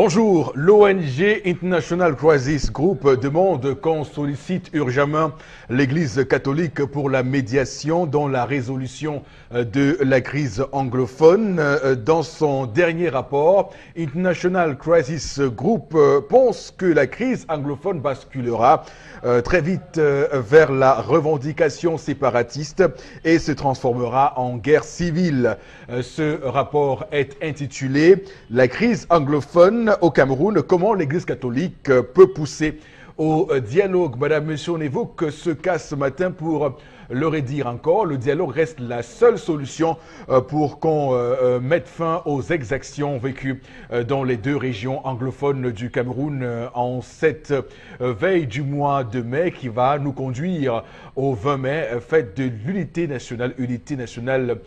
Bonjour, l'ONG International Crisis Group demande qu'on sollicite urgemment l'Église catholique pour la médiation dans la résolution de la crise anglophone. Dans son dernier rapport, International Crisis Group pense que la crise anglophone basculera très vite vers la revendication séparatiste et se transformera en guerre civile. Ce rapport est intitulé « La crise anglophone au Cameroun, comment l'Église catholique peut pousser au dialogue ». Madame, monsieur, on évoque ce cas ce matin pour le redire encore. Le dialogue reste la seule solution pour qu'on mette fin aux exactions vécues dans les deux régions anglophones du Cameroun en cette veille du mois de mai qui va nous conduire au 20 mai, fête de l'unité nationale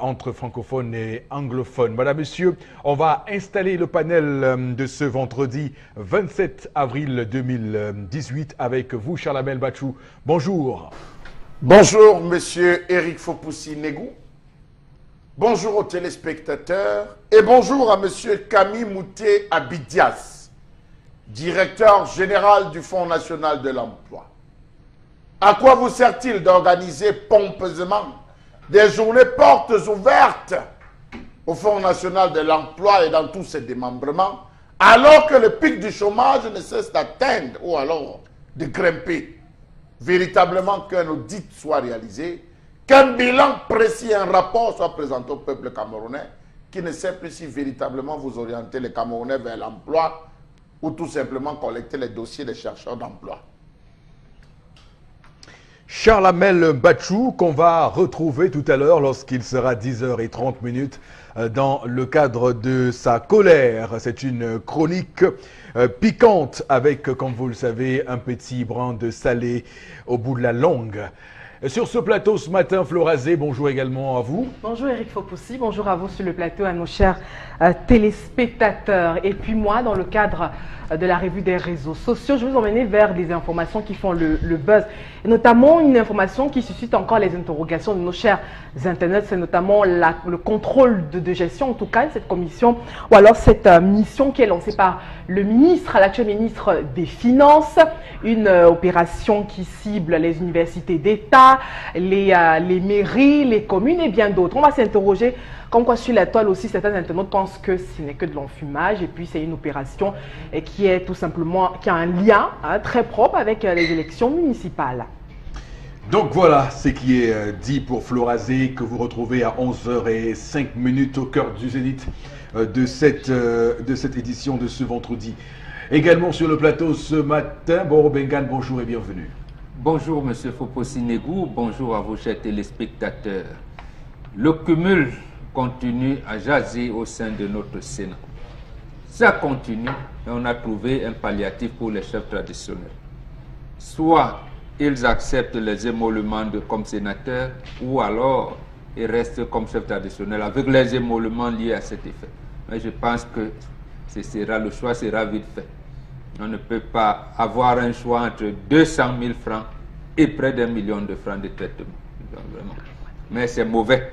entre francophones et anglophones. Madame, monsieur, on va installer le panel de ce vendredi 27 avril 2018 avec vous, Charlamel Bachou. Bonjour. Bonjour, monsieur Eric Fopoussi-Negou. Bonjour aux téléspectateurs et bonjour à monsieur Camille Mouté Abidias, directeur général du Fonds national de l'emploi. À quoi vous sert-il d'organiser pompeusement des journées portes ouvertes au Fonds national de l'emploi et dans tous ses démembrements, alors que le pic du chômage ne cesse d'atteindre ou alors de grimper? Véritablement qu'un audit soit réalisé, qu'un bilan précis, un rapport soit présenté au peuple camerounais, qui ne sait plus si véritablement vous orientez les Camerounais vers l'emploi ou tout simplement collecter les dossiers des chercheurs d'emploi. Charlamel Bachou, qu'on va retrouver tout à l'heure lorsqu'il sera 10h30 dans le cadre de sa colère. C'est une chronique piquante avec, comme vous le savez, un petit brin de salé au bout de la langue. Sur ce plateau ce matin, Florazé, bonjour également à vous. Bonjour Eric Fopoussi, bonjour à vous sur le plateau, à nos chers téléspectateurs. Et puis moi, dans le cadre de la revue des réseaux sociaux, je vais vous emmener vers des informations qui font le buzz. Et notamment une information qui suscite encore les interrogations de nos chers internautes, c'est notamment le contrôle de gestion, en tout cas cette commission, ou alors cette mission qui est lancée par le ministre, l'actuel ministre des Finances, une opération qui cible les universités d'État, les mairies, les communes et bien d'autres. On va s'interroger, comme quoi sur la toile aussi, certains internautes pensent que ce n'est que de l'enfumage et puis c'est une opération qui est tout simplement, qui a un lien très propre avec les élections municipales. Donc voilà ce qui est dit pour Florazé, que vous retrouvez à 11h05 au cœur du zénith de cette édition de ce vendredi. Également sur le plateau ce matin, Boro Bengan, bonjour et bienvenue. Bonjour Monsieur Fopoussi-Negou, bonjour à vos chers téléspectateurs. Le cumul continue à jaser au sein de notre Sénat. Ça continue et on a trouvé un palliatif pour les chefs traditionnels. Soit ils acceptent les émoluments comme sénateurs ou alors ils restent comme chefs traditionnels avec les émoluments liés à cet effet. Mais je pense que le choix sera vite fait. On ne peut pas avoir un choix entre 200 000 francs et près d'1 million de francs de traitement. Vraiment. Mais c'est mauvais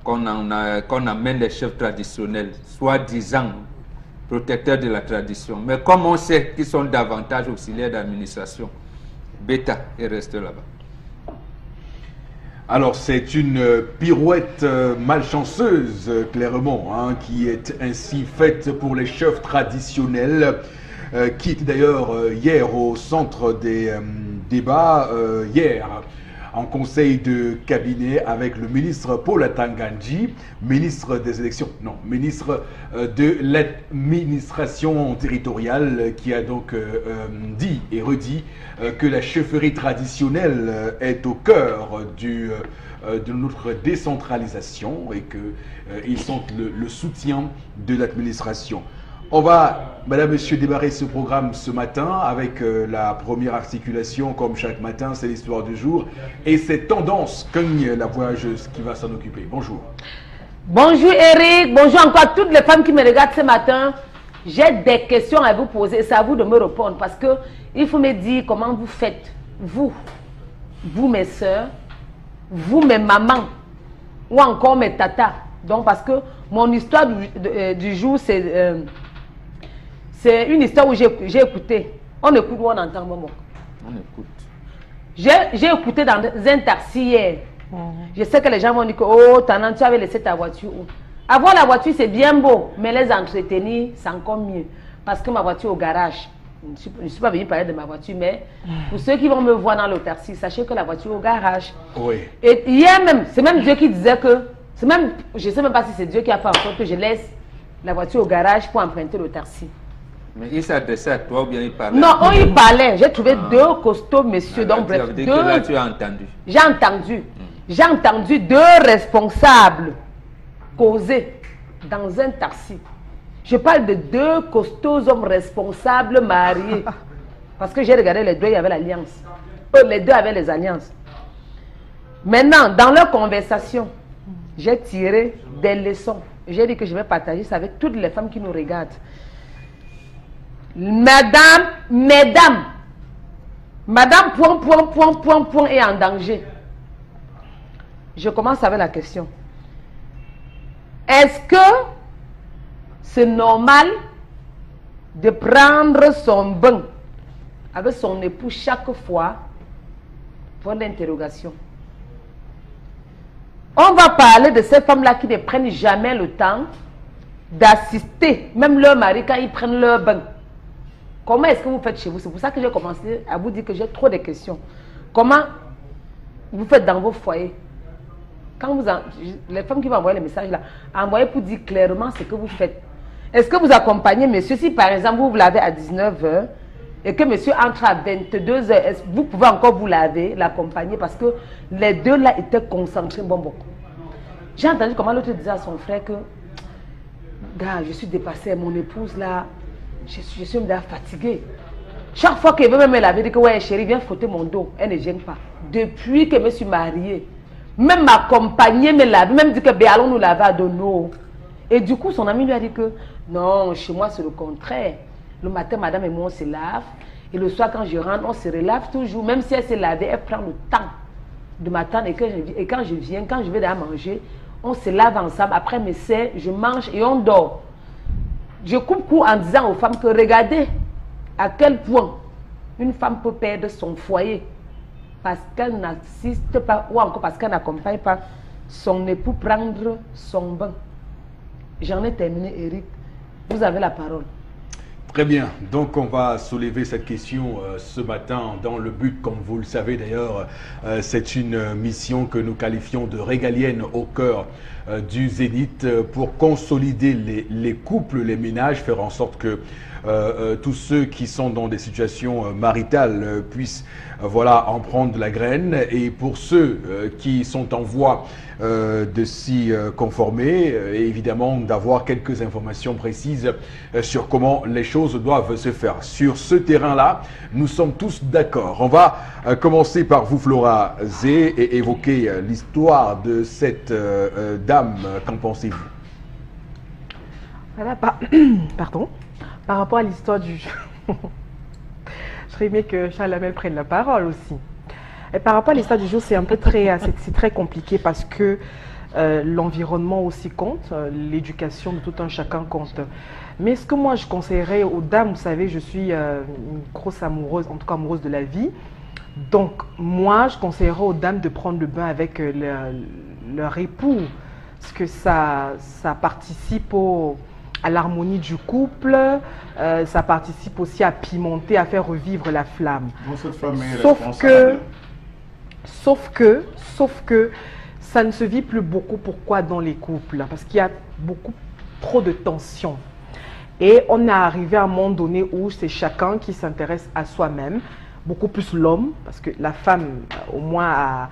qu'on amène les chefs traditionnels, soi-disant protecteurs de la tradition. Mais comme on sait qu'ils sont davantage auxiliaires d'administration, bêta et reste là-bas. Alors c'est une pirouette malchanceuse, clairement, qui est ainsi faite pour les chefs traditionnels, qui était d'ailleurs hier au centre des débats, hier en conseil de cabinet avec le ministre Paul Atangandji, ministre des élections, non, ministre de l'administration territoriale, qui a donc dit et redit que la chefferie traditionnelle est au cœur de notre décentralisation et qu'ils sont le soutien de l'administration. On va, madame, monsieur, démarrer ce programme ce matin avec la première articulation, comme chaque matin, c'est l'histoire du jour. Et c'est Tendance Cogne, la voyageuse, qui va s'en occuper. Bonjour. Bonjour Eric, bonjour encore à toutes les femmes qui me regardent ce matin. J'ai des questions à vous poser, c'est à vous de me répondre parce que il faut me dire comment vous faites, vous mes soeurs, vous mes mamans, ou encore mes tatas. Donc parce que mon histoire du jour, C'est une histoire où j'ai écouté. On écoute ou on entend, Momo? On écoute. J'ai écouté dans un taxi hier. Je sais que les gens vont dire que oh, Tanan, tu avais laissé ta voiture où? Avoir la voiture, c'est bien beau, mais les entretenir, c'est encore mieux. Parce que ma voiture est au garage. Je ne suis pas venue parler de ma voiture, mais pour ceux qui vont me voir dans le taxi, sachez que la voiture est au garage. Oui. Et hier même, c'est même Dieu qui disait que, c'est même, je ne sais même pas si c'est Dieu qui a fait en sorte que je laisse la voiture au garage pour emprunter le taxi. Mais il s'adressait à toi ou bien il parlait? Non, on y parlait. J'ai trouvé deux costauds messieurs. Alors, Donc, bref, ça veut dire que là, tu as entendu. J'ai entendu. J'ai entendu deux responsables causer dans un taxi. Je parle de deux costauds hommes responsables mariés. Parce que j'ai regardé les deux, il y avait l'alliance. Les deux avaient les alliances. Maintenant, dans leur conversation, j'ai tiré des leçons. J'ai dit que je vais partager ça avec toutes les femmes qui nous regardent. Mesdames, point est en danger. Je commence avec la question. Est-ce que c'est normal de prendre son bain avec son époux chaque fois? Point d'interrogation. On va parler de ces femmes-là qui ne prennent jamais le temps d'assister, même leur mari, quand ils prennent leur bain. Comment est-ce que vous faites chez vous? C'est pour ça que j'ai commencé à vous dire que j'ai trop de questions. Comment vous faites dans vos foyers? Quand les femmes qui vont envoyer les messages là, envoyez pour dire clairement ce que vous faites. Est-ce que vous accompagnez monsieur? Si par exemple vous lavez à 19 h et que monsieur entre à 22 h, vous pouvez encore vous laver, l'accompagner parce que les deux là étaient concentrés. Bon. J'ai entendu comment l'autre disait à son frère que gars, je suis dépassée, mon épouse là, je suis fatiguée. Chaque fois qu'elle veut même me laver, elle dit que ouais chérie, viens frotter mon dos. Elle ne gêne pas. Depuis que je me suis mariée, même m'accompagner, me laver, même dit que ben, allons nous laver à Dono. Et du coup, son ami lui a dit que non, chez moi c'est le contraire. Le matin, madame et moi on se lave. Et le soir, quand je rentre, on se relave toujours. Même si elle s'est lavée, elle prend le temps de m'attendre. Et quand je viens, quand je vais d'aller manger, on se lave ensemble. Après, mes sers, je mange et on dort. Je coupe court en disant aux femmes que regardez à quel point une femme peut perdre son foyer parce qu'elle n'assiste pas ou encore parce qu'elle n'accompagne pas son époux prendre son bain. J'en ai terminé, Eric. Vous avez la parole. Très bien. Donc, on va soulever cette question ce matin dans le but, comme vous le savez d'ailleurs, c'est une mission que nous qualifions de régalienne au cœur du Zénith pour consolider les couples, les ménages, faire en sorte que tous ceux qui sont dans des situations maritales puissent voilà, en prendre la graine. Et pour ceux qui sont en voie de s'y conformer, et évidemment d'avoir quelques informations précises sur comment les choses doivent se faire. Sur ce terrain-là, nous sommes tous d'accord. On va commencer par vous, Flora Zé, et évoquer l'histoire de cette dame. Qu'en pensez-vous? Voilà, pardon. Par rapport à l'histoire du jeu, je serais aimé que Charles Hamel prenne la parole aussi. Et par rapport à l'histoire du jour, c'est un peu c'est très compliqué parce que l'environnement aussi compte, l'éducation de tout un chacun compte. Mais ce que moi je conseillerais aux dames, vous savez, je suis une grosse amoureuse, en tout cas amoureuse de la vie. Donc moi, je conseillerais aux dames de prendre le bain avec leur époux, parce que ça participe à l'harmonie du couple, ça participe aussi à pimenter, à faire revivre la flamme. Bon, cette femme est sauf que ça ne se vit plus beaucoup. Pourquoi dans les couples? Parce qu'il y a beaucoup trop de tensions. Et on est arrivé à un moment donné où c'est chacun qui s'intéresse à soi-même, beaucoup plus l'homme, parce que la femme, au moins,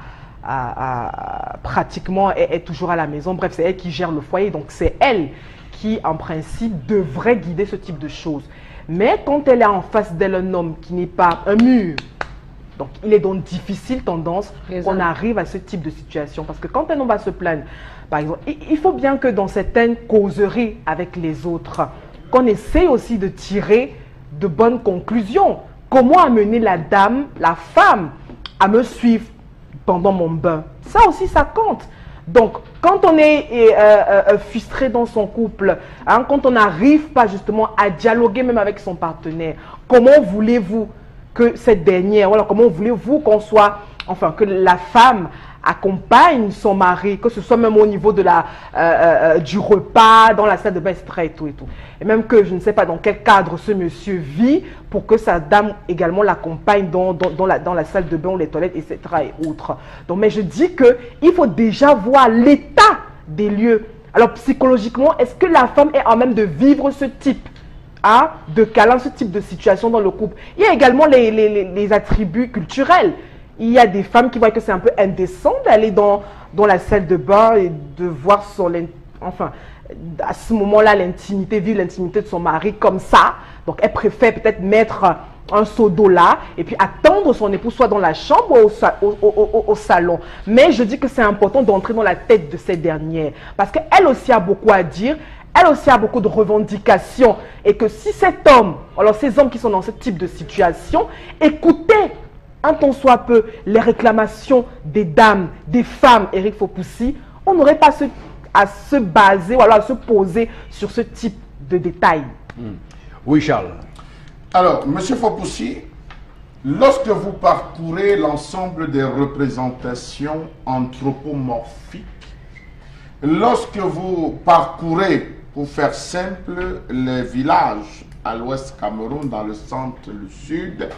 pratiquement, est toujours à la maison. Bref, c'est elle qui gère le foyer, donc c'est elle qui, en principe, devrait guider ce type de choses. Mais quand elle est en face d'elle un homme qui n'est pas un mur, donc il est donc difficile tendance qu'on arrive à ce type de situation. Parce que quand un homme va se plaindre, par exemple, il faut bien que dans certaines causeries avec les autres, qu'on essaie aussi de tirer de bonnes conclusions. Comment amener la dame, la femme, à me suivre pendant mon bain? Ça aussi, ça compte. Donc, quand on est frustré dans son couple, hein, quand on n'arrive pas justement à dialoguer même avec son partenaire, comment voulez-vous que cette dernière, voilà, comment voulez-vous qu'on soit, enfin, que la femme accompagne son mari, que ce soit même au niveau de du repas, dans la salle de bain, etc. Et tout, et tout. Et même que je ne sais pas dans quel cadre ce monsieur vit pour que sa dame également l'accompagne dans la salle de bain ou les toilettes, etc. et autres. Donc, mais je dis qu'il faut déjà voir l'état des lieux. Alors, psychologiquement, est-ce que la femme est en même de vivre ce type de câlin, ce type de situation dans le couple? Il y a également les attributs culturels. Il y a des femmes qui voient que c'est un peu indécent d'aller dans la salle de bain et de voir enfin, à ce moment-là, vivre l'intimité de son mari comme ça. Donc, elle préfère peut-être mettre un seau d'eau là et puis attendre son époux soit dans la chambre ou au salon. Mais je dis que c'est important d'entrer dans la tête de cette dernière parce qu'elle aussi a beaucoup à dire. Elle aussi a beaucoup de revendications et que si cet homme, alors ces hommes qui sont dans ce type de situation, écoutaient un tant soit peu les réclamations des dames, des femmes, Eric Fopoussi, on n'aurait pas à se baser ou alors à se poser sur ce type de détails. Oui, Charles. Alors, M. Fopoussi, lorsque vous parcourez l'ensemble des représentations anthropomorphiques, lorsque vous parcourez, pour faire simple, les villages à l'ouest Cameroun, dans le centre, le sud,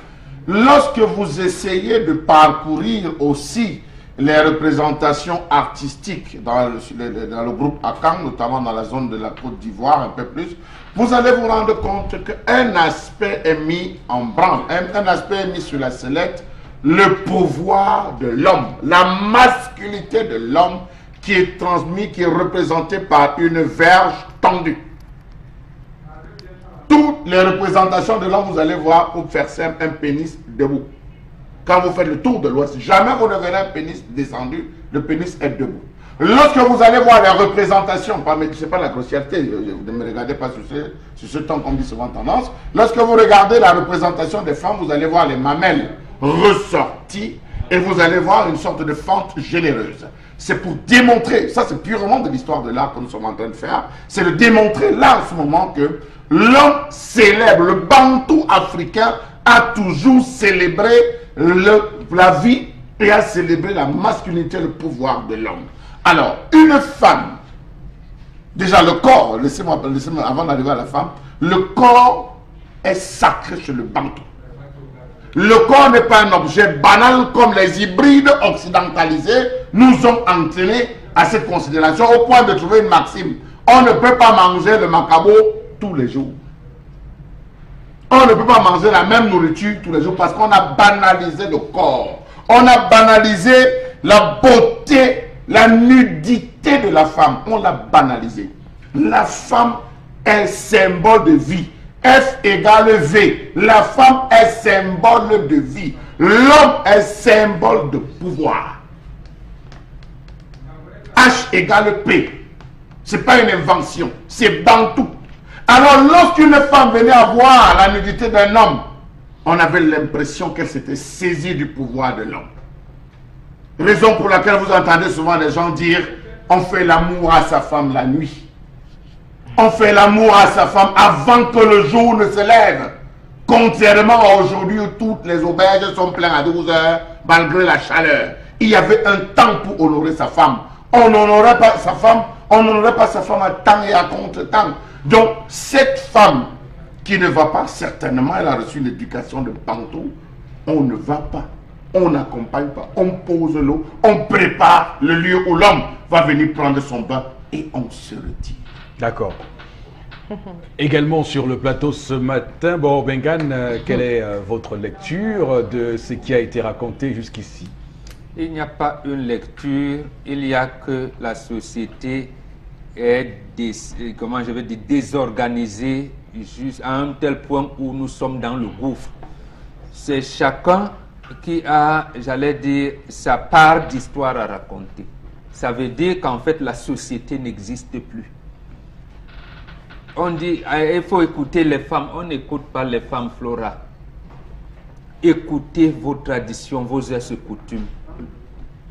lorsque vous essayez de parcourir aussi les représentations artistiques dans le groupe Akang, notamment dans la zone de la Côte d'Ivoire, un peu plus, vous allez vous rendre compte qu'un aspect est mis en branle, un aspect est mis sur la sellette, le pouvoir de l'homme, la masculinité de l'homme qui est transmis, qui est représenté par une verge tendue. Toutes les représentations de l'homme, vous allez voir, pour faire simple, un pénis debout. Quand vous faites le tour de l'Ouest, jamais vous ne verrez un pénis descendu, le pénis est debout. Lorsque vous allez voir les représentations, ce n'est pas la grossièreté, ne me regardez pas sur ce ton qu'on dit souvent tendance, lorsque vous regardez la représentation des femmes, vous allez voir les mamelles ressorties et vous allez voir une sorte de fente généreuse. C'est pour démontrer, ça c'est purement de l'histoire de l'art que nous sommes en train de faire, c'est de démontrer là en ce moment que l'homme célèbre, le bantou africain a toujours célébré la vie et a célébré la masculinité, le pouvoir de l'homme. Alors, une femme, déjà le corps, laissez-moi avant d'arriver à la femme, le corps est sacré chez le bantou. Le corps n'est pas un objet banal comme les hybrides occidentalisés nous ont entraînés à cette considération au point de trouver une maxime. On ne peut pas manger le macabo tous les jours. On ne peut pas manger la même nourriture tous les jours parce qu'on a banalisé le corps. On a banalisé la beauté, la nudité de la femme. On l'a banalisé. La femme est symbole de vie. F égale V. La femme est symbole de vie. L'homme est symbole de pouvoir. H égale P. Ce n'est pas une invention. C'est bantou. Alors lorsqu'une femme venait à voir la nudité d'un homme, on avait l'impression qu'elle s'était saisie du pouvoir de l'homme. Raison pour laquelle vous entendez souvent les gens dire on fait l'amour à sa femme la nuit. On fait l'amour à sa femme avant que le jour ne se lève. Contrairement à aujourd'hui où toutes les auberges sont pleines à 12 heures malgré la chaleur. Il y avait un temps pour honorer sa femme. On n'honorait pas sa femme, à temps et à contre-temps. Donc cette femme qui ne va pas, certainement elle a reçu l'éducation de bantou, on ne va pas. On n'accompagne pas, on pose l'eau, on prépare le lieu où l'homme va venir prendre son bain et on se retire. D'accord. Également sur le plateau ce matin, bon Bengan, quelle est votre lecture de ce qui a été raconté jusqu'ici? Il n'y a pas une lecture, il y a que la société est désorganisée juste à un tel point où nous sommes dans le gouffre. C'est chacun qui a, j'allais dire, sa part d'histoire à raconter. Ça veut dire qu'en fait, la société n'existe plus. On dit, il faut écouter les femmes. On n'écoute pas les femmes, Flora. Écoutez vos traditions, vos us et coutumes.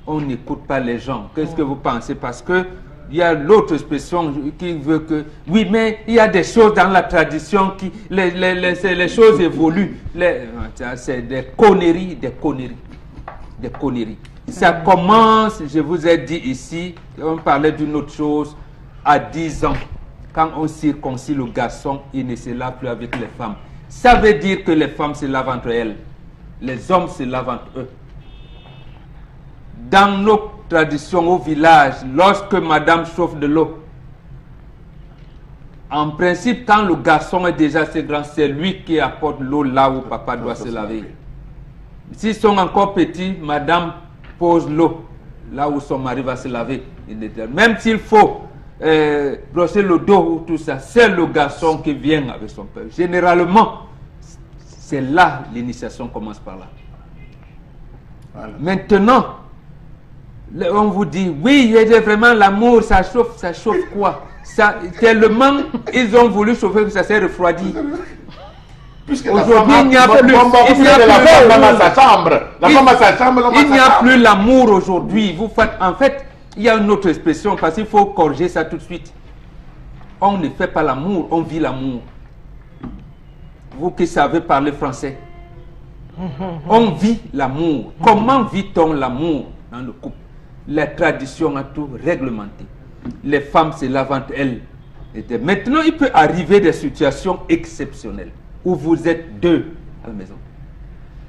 on n'écoute pas les gens. Qu'est-ce que vous pensez? Parce que il y a l'autre expression qui veut que... Oui, mais il y a des choses dans la tradition qui... Les choses évoluent. C'est des conneries, des conneries. Des conneries. Ça commence, je vous ai dit ici, on parlait d'une autre chose, à 10 ans. Quand on circoncis le garçon, il ne se lave plus avec les femmes. Ça veut dire que les femmes se lavent entre elles. Les hommes se lavent entre eux. Dans nos traditions au village, lorsque madame chauffe de l'eau, en principe, quand le garçon est déjà assez grand, c'est lui qui apporte l'eau là où papa doit se laver. S'ils sont encore petits, madame pose l'eau là où son mari va se laver. Même s'il faut brosser le dos ou tout ça, c'est le garçon qui vient avec son père. Généralement, c'est là l'initiation commence par là. Voilà. Maintenant, on vous dit, oui, il y a vraiment l'amour, ça chauffe quoi? Ça, tellement ils ont voulu chauffer que ça s'est refroidi. Aujourd'hui, il n'y a plus. Il n'y a plus l'amour aujourd'hui. En fait, il y a une autre expression parce qu'il faut corriger ça tout de suite. On ne fait pas l'amour, on vit l'amour. Vous qui savez parler français, on vit l'amour. Comment vit-on l'amour dans le couple? La tradition a tout réglementé. Les femmes se lavent entre elles. Et maintenant, il peut arriver des situations exceptionnelles où vous êtes deux à la maison.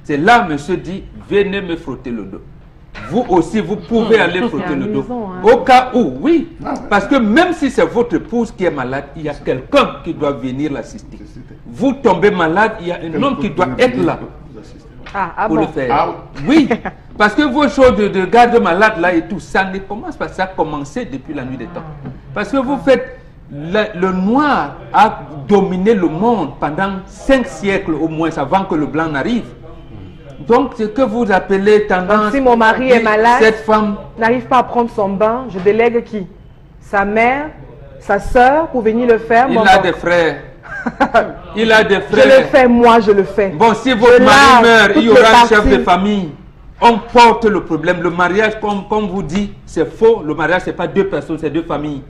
C'est là, monsieur dit, venez me frotter le dos. Vous aussi, vous pouvez aller frotter le dos. Au cas où, oui. Parce que même si c'est votre épouse qui est malade, il y a quelqu'un qui doit venir l'assister. Vous tombez malade, il y a un homme qui doit être là pour le faire. Oui, parce que vos choses de garde malade là et tout, ça ne commence pas. Ça a commencé depuis la nuit des temps. Parce que vous faites... Le noir a dominé le monde pendant 5 siècles au moins avant que le blanc n'arrive. Donc, ce que vous appelez tendance... Donc, si mon mari est malade, cette femme n'arrive pas à prendre son bain, je délègue qui? Sa mère, sa soeur pour venir le faire? Il a des frères. Il a des frères. Je le fais, moi, je le fais. Bon, si votre mari meurt, il y aura un chef de famille. On porte le problème. Le mariage, comme vous dit, c'est faux. Le mariage, ce n'est pas 2 personnes, c'est 2 familles.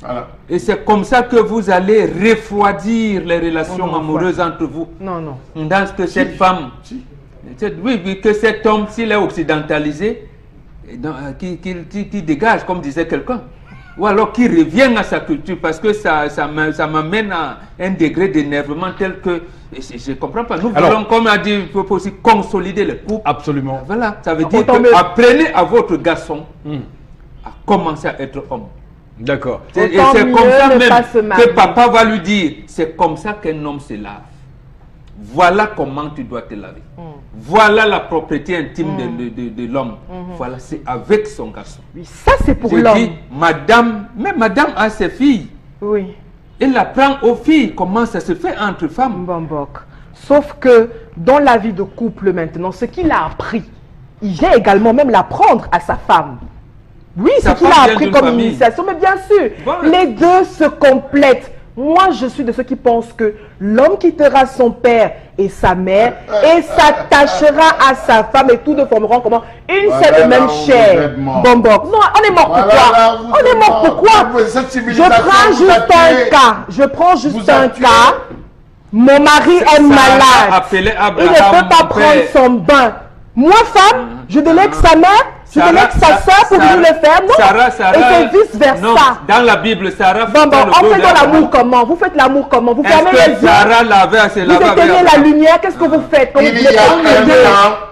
Voilà. Et c'est comme ça que vous allez refroidir les relations amoureuses entre vous. Non, non. Dans ce que cette femme, oui, que cet homme, s'il est occidentalisé, qui dégage, comme disait quelqu'un. Ou alors qui revient à sa culture, parce que ça m'amène à un degré d'énervement tel que, je ne comprends pas. Nous voulons, comme a dit, il faut aussi consolider le couple. Absolument. Voilà, ça veut dire que apprenez à votre garçon à commencer à être homme. D'accord. Et c'est comme ça même que papa va lui dire, c'est comme ça qu'un homme se lave. Voilà comment tu dois te laver. Voilà la propriété intime de l'homme. Voilà, c'est avec son garçon. Oui, ça c'est pour l'homme. Madame, mais madame a ses filles. Oui. Elle apprend aux filles comment ça se fait entre femmes. Bambok. Sauf que dans la vie de couple maintenant, ce qu'il a appris, il vient également même l'apprendre à sa femme. Oui, ce qu'il a appris comme initiation, mais bien sûr, les deux se complètent. Moi, je suis de ceux qui pensent que l'homme quittera son père et sa mère et s'attachera à sa femme et tous deux formeront comment une seule et même chair. Bombok. Non, on est mort pour quoi? On est mort pour quoi? Je prends juste un cas. Je prends juste un cas. Mon mari est malade. Il ne peut pas prendre son bain. Moi, femme, je délègue sa mère. Je délègue sa soeur pour venir le faire, non? Sarah, et c'est vice-versa. Non, dans la Bible, Sarah... on fait dans l'amour comment? Vous faites l'amour comment? Vous fermez les yeux, Sarah lavait à se vous éteignez la lumière, qu'est-ce que vous faites?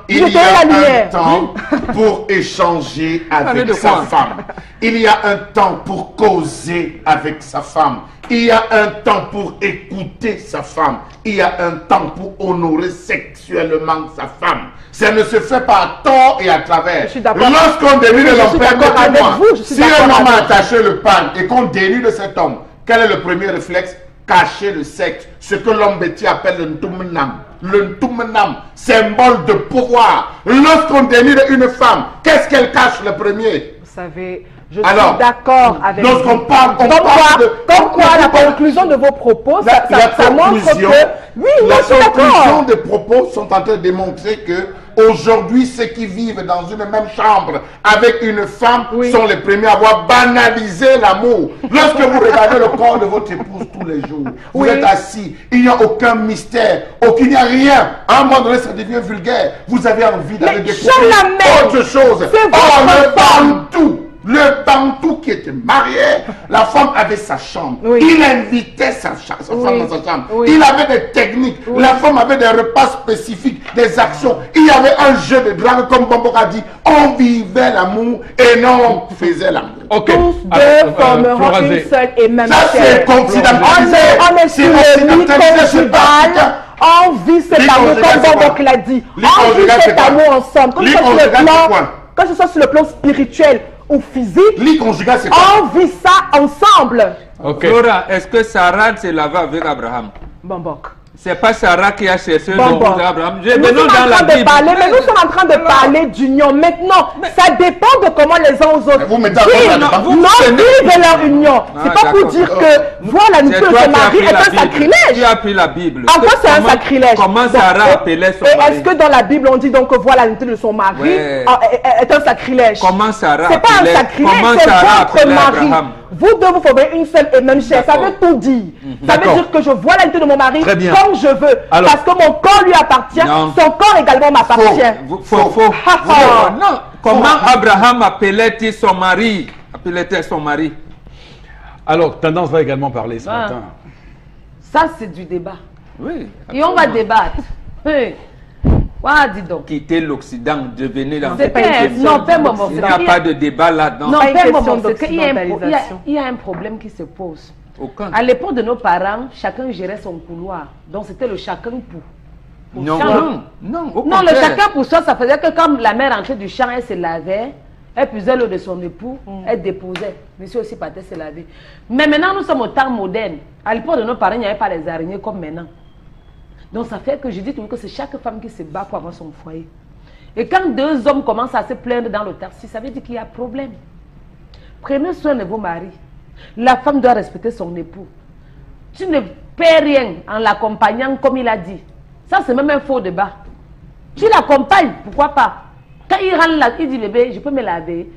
Il y a un temps pour échanger avec sa femme. Il y a un temps pour causer avec sa femme. Il y a un temps pour écouter sa femme. Il y a un temps pour honorer sexuellement sa femme. Ça ne se fait pas à tort et à travers. Lorsqu'on dénude l'homme, permettez-moi, si un homme a attaché le pan et qu'on dénude cet homme, quel est le premier réflexe? Cacher le sexe. Ce que l'homme bêti appelle le ntumnam. Le ntumnam, symbole de pouvoir. Lorsqu'on dénude une femme, qu'est-ce qu'elle cache le premier? Vous savez... Je suis d'accord avec vous. Lorsqu'on parle, comme quoi la conclusion de vos propos, ça montre que... Oui, la conclusion des propos sont en train de démontrer que Aujourd'hui, ceux qui vivent dans une même chambre avec une femme Oui. sont les premiers à avoir banalisé l'amour. Lorsque vous regardez le corps de votre épouse tous les jours, vous Oui. êtes assis, il n'y a aucun mystère, il n'y a rien. À un moment donné, ça devient vulgaire. Vous avez envie d'aller découvrir Charles Lamel, autre chose. c'est Or, votre le Bantou, le Bantou qui était marié, la femme avait sa chambre. Oui. Il invitait sa femme dans sa chambre. Oui. Il avait des techniques. Oui. La femme avait des repas spécifiques, des actions. Il y avait un jeu de drague, comme Bambo a dit. On vivait l'amour et non on faisait l'amour. Ok. Tous Alors, deux formeront Florazé. une seule et même Ça, c'est chair. occidentalisé. On est sur C'est le lit occidentalisé, c'est conjugal. pas On vit cet Lit amour conjugal, comme c'est Bobo quoi? l'a dit. Lit On vit conjugal, c'est cet quoi? amour ensemble. Que Lit ce soit sur le conjugal, c'est plan, quoi? que ce soit sur le plan spirituel ou physique, Lit conjugal, c'est quoi? on vit ça ensemble. Ok. Flora, est-ce que Sarah s'est lavée avec Abraham? Bambok. C'est pas Sarah qui a cherché Bon, le bon. bout d'Abraham. Nous sommes en train de parler, mais nous sommes en train de parler d'union. Maintenant, ça dépend de comment les uns aux autres Mais vous mettez en vivent. cause la débat. Non, vivent leur union. C'est pas pour d'accord. dire que voir la nudité de son mari est un Tu sacrilège. as pris la Bible. En quoi c'est un Comment- sacrilège? Comment Donc, Sarah appelait son et mari? est-ce que dans la Bible on dit donc que voir la nudité de son mari Ouais. est un sacrilège? Comment Sarah C'est pas un appelait- sacrilège, comment c'est Sarah votre appelait mari. Abraham? Vous deux vous formez une seule et même chair. Ça D'accord. veut tout dire. Ça veut D'accord. dire que je vois la nudité de mon mari Très bien. comme je veux. Alors- Parce que mon corps lui appartient, Non. son corps également m'appartient. Faux. Non. Comment Abraham appelait-il son mari? Appelait-elle son mari? Alors, Tendance va également parler ce Ah. matin. Ça, c'est du débat. Oui. Et on va débattre. Oui. Dis donc. Quitter l'Occident, devenir dans C'est pas une question Non, fais un moment. Il n'y a pas de débat là-dedans. Non, pas une fais un question moment. C'est qu'il y a un d'occidentalisation. il y a un problème qui se pose. Aucun. À l'époque de nos parents, chacun gérait son couloir. Donc c'était le chacun pour Non, chacun. non, au Non, le contraire. chacun pour soi, ça faisait que quand la mère rentrait du champ, elle se lavait, elle puisait l'eau de son époux, elle déposait. Monsieur aussi partait se laver. Mais maintenant, nous sommes au temps moderne. À l'époque de nos parents, il n'y avait pas les araignées comme maintenant. Donc ça fait que je dis toujours que c'est chaque femme qui se bat pour avoir son foyer. Et quand deux hommes commencent à se plaindre dans le taxi, ça veut dire qu'il y a problème. Prenez soin de vos maris. La femme doit respecter son époux. Tu ne perds rien en l'accompagnant comme il a dit. Ça, c'est même un faux débat. Tu l'accompagnes, pourquoi pas? Quand il rentre là, il dit bébé, je peux me laver.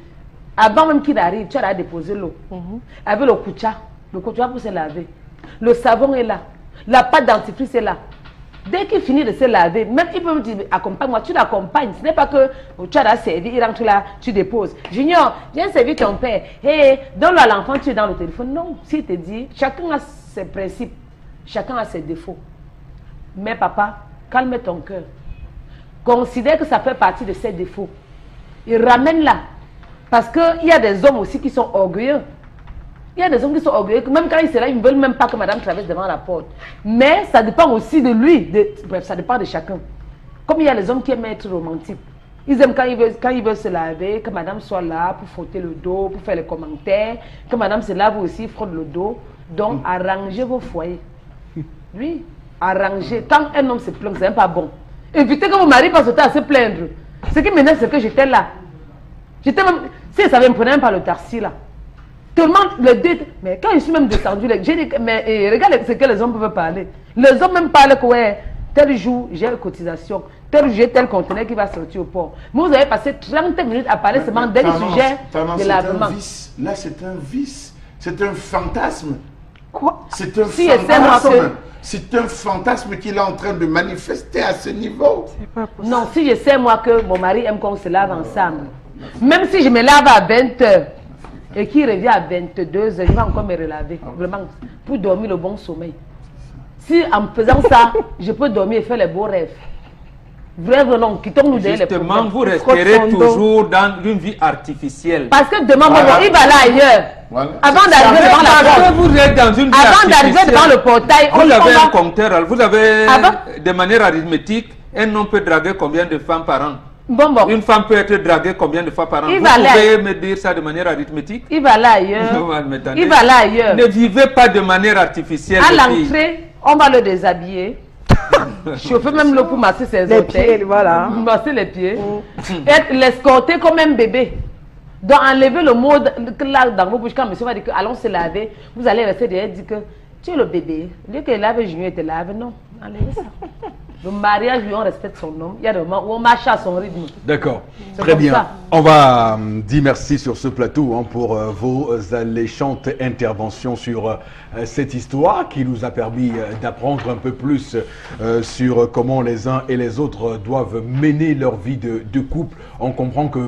Avant même qu'il arrive, tu as déposé l'eau. Avec le koucha pour se laver. Le savon est là. La pâte dentifrice est là. Dès qu'il finit de se laver, même il peut me dire accompagne-moi, tu l'accompagnes. Ce n'est pas que tu as servi, il rentre là, tu déposes. Junior, viens servir ton père. Hé, donne-le à l'enfant, tu es dans le téléphone. Non, s'il te dit, chacun a ses principes, chacun a ses défauts. Mais papa, calme ton cœur. Considère que ça fait partie de ses défauts. Et ramène-la. Parce qu'il y a des hommes aussi qui sont orgueilleux. Il y a des hommes qui sont orgueilleux, que même quand ils sont là, ils ne veulent même pas que madame traverse devant la porte. Mais ça dépend aussi de lui. Bref, ça dépend de chacun. Comme il y a les hommes qui aiment être romantiques. Ils aiment quand ils veulent se laver, que madame soit là pour frotter le dos, pour faire les commentaires, que madame se lave aussi, frotte le dos. Donc, arrangez vos foyers. Oui, arrangez. Quand un homme se plaint, c'est même pas bon. Évitez que vos maris passent le temps à se plaindre. Ce qui m'énerve, c'est que j'étais là. J'étais même... Si ça ne me prenait même pas le taxi là. Tellement le dé... Mais quand je suis même descendu, j'ai dit, mais regarde ce que les hommes peuvent parler. Les hommes même parlent que ouais, tel jour j'ai une cotisation, tel jour j'ai tel conteneur qui va sortir au port. Mais vous avez passé 30 minutes à parler seulement d'un sujet de lavement. Là, c'est un vice. C'est un fantasme. Quoi? C'est un Si, et c'est moi fantasme. que- C'est un fantasme qu'il est en train de manifester à ce niveau. Non, si je sais moi que mon mari aime qu'on se lave ensemble, même si je me lave à 20h et qu'il revient à 22h, je vais encore me relaver, vraiment, pour dormir le bon sommeil. Si en faisant ça, je peux dormir et faire les beaux rêves. Rêve non, quittons-nous derrière les Justement, problèmes. vous resterez Frotte son dos. toujours dans une vie artificielle. Parce que demain, Voilà. il va là ailleurs. Voilà. Avant d'arriver devant la Parce que porte. vous êtes dans une vie Avant d'arriver artificielle. devant le portail, Vous avez un va... compteur, vous avez Avant- de manière arithmétique, un homme peut draguer combien de femmes par an? Bon, Une femme peut être draguée combien de fois par an? Il Vous va pouvez me dire ça de manière arithmétique? il va là ailleurs. Non, mais attendez. Il va là ailleurs. Ne vivez pas de manière artificielle. À les filles. l'entrée, on va le déshabiller. Chauffer même l'eau pour masser ses Les pieds, orteils. voilà. Masser les pieds. Et l'escorter comme un bébé. Donc enlever le mot là dans vos bouches quand monsieur va dire que allons se laver. Vous allez rester derrière et dire que tu es le bébé. Au lieu que lave Junior et te lave, non. Enlevez ça. Le mariage, on respecte son homme. Il y a des moments où on marche à son rythme. D'accord, C'est très comme bien. ça. On va dire merci sur ce plateau pour vos alléchantes interventions sur cette histoire qui nous a permis d'apprendre un peu plus sur comment les uns et les autres doivent mener leur vie de couple. On comprend que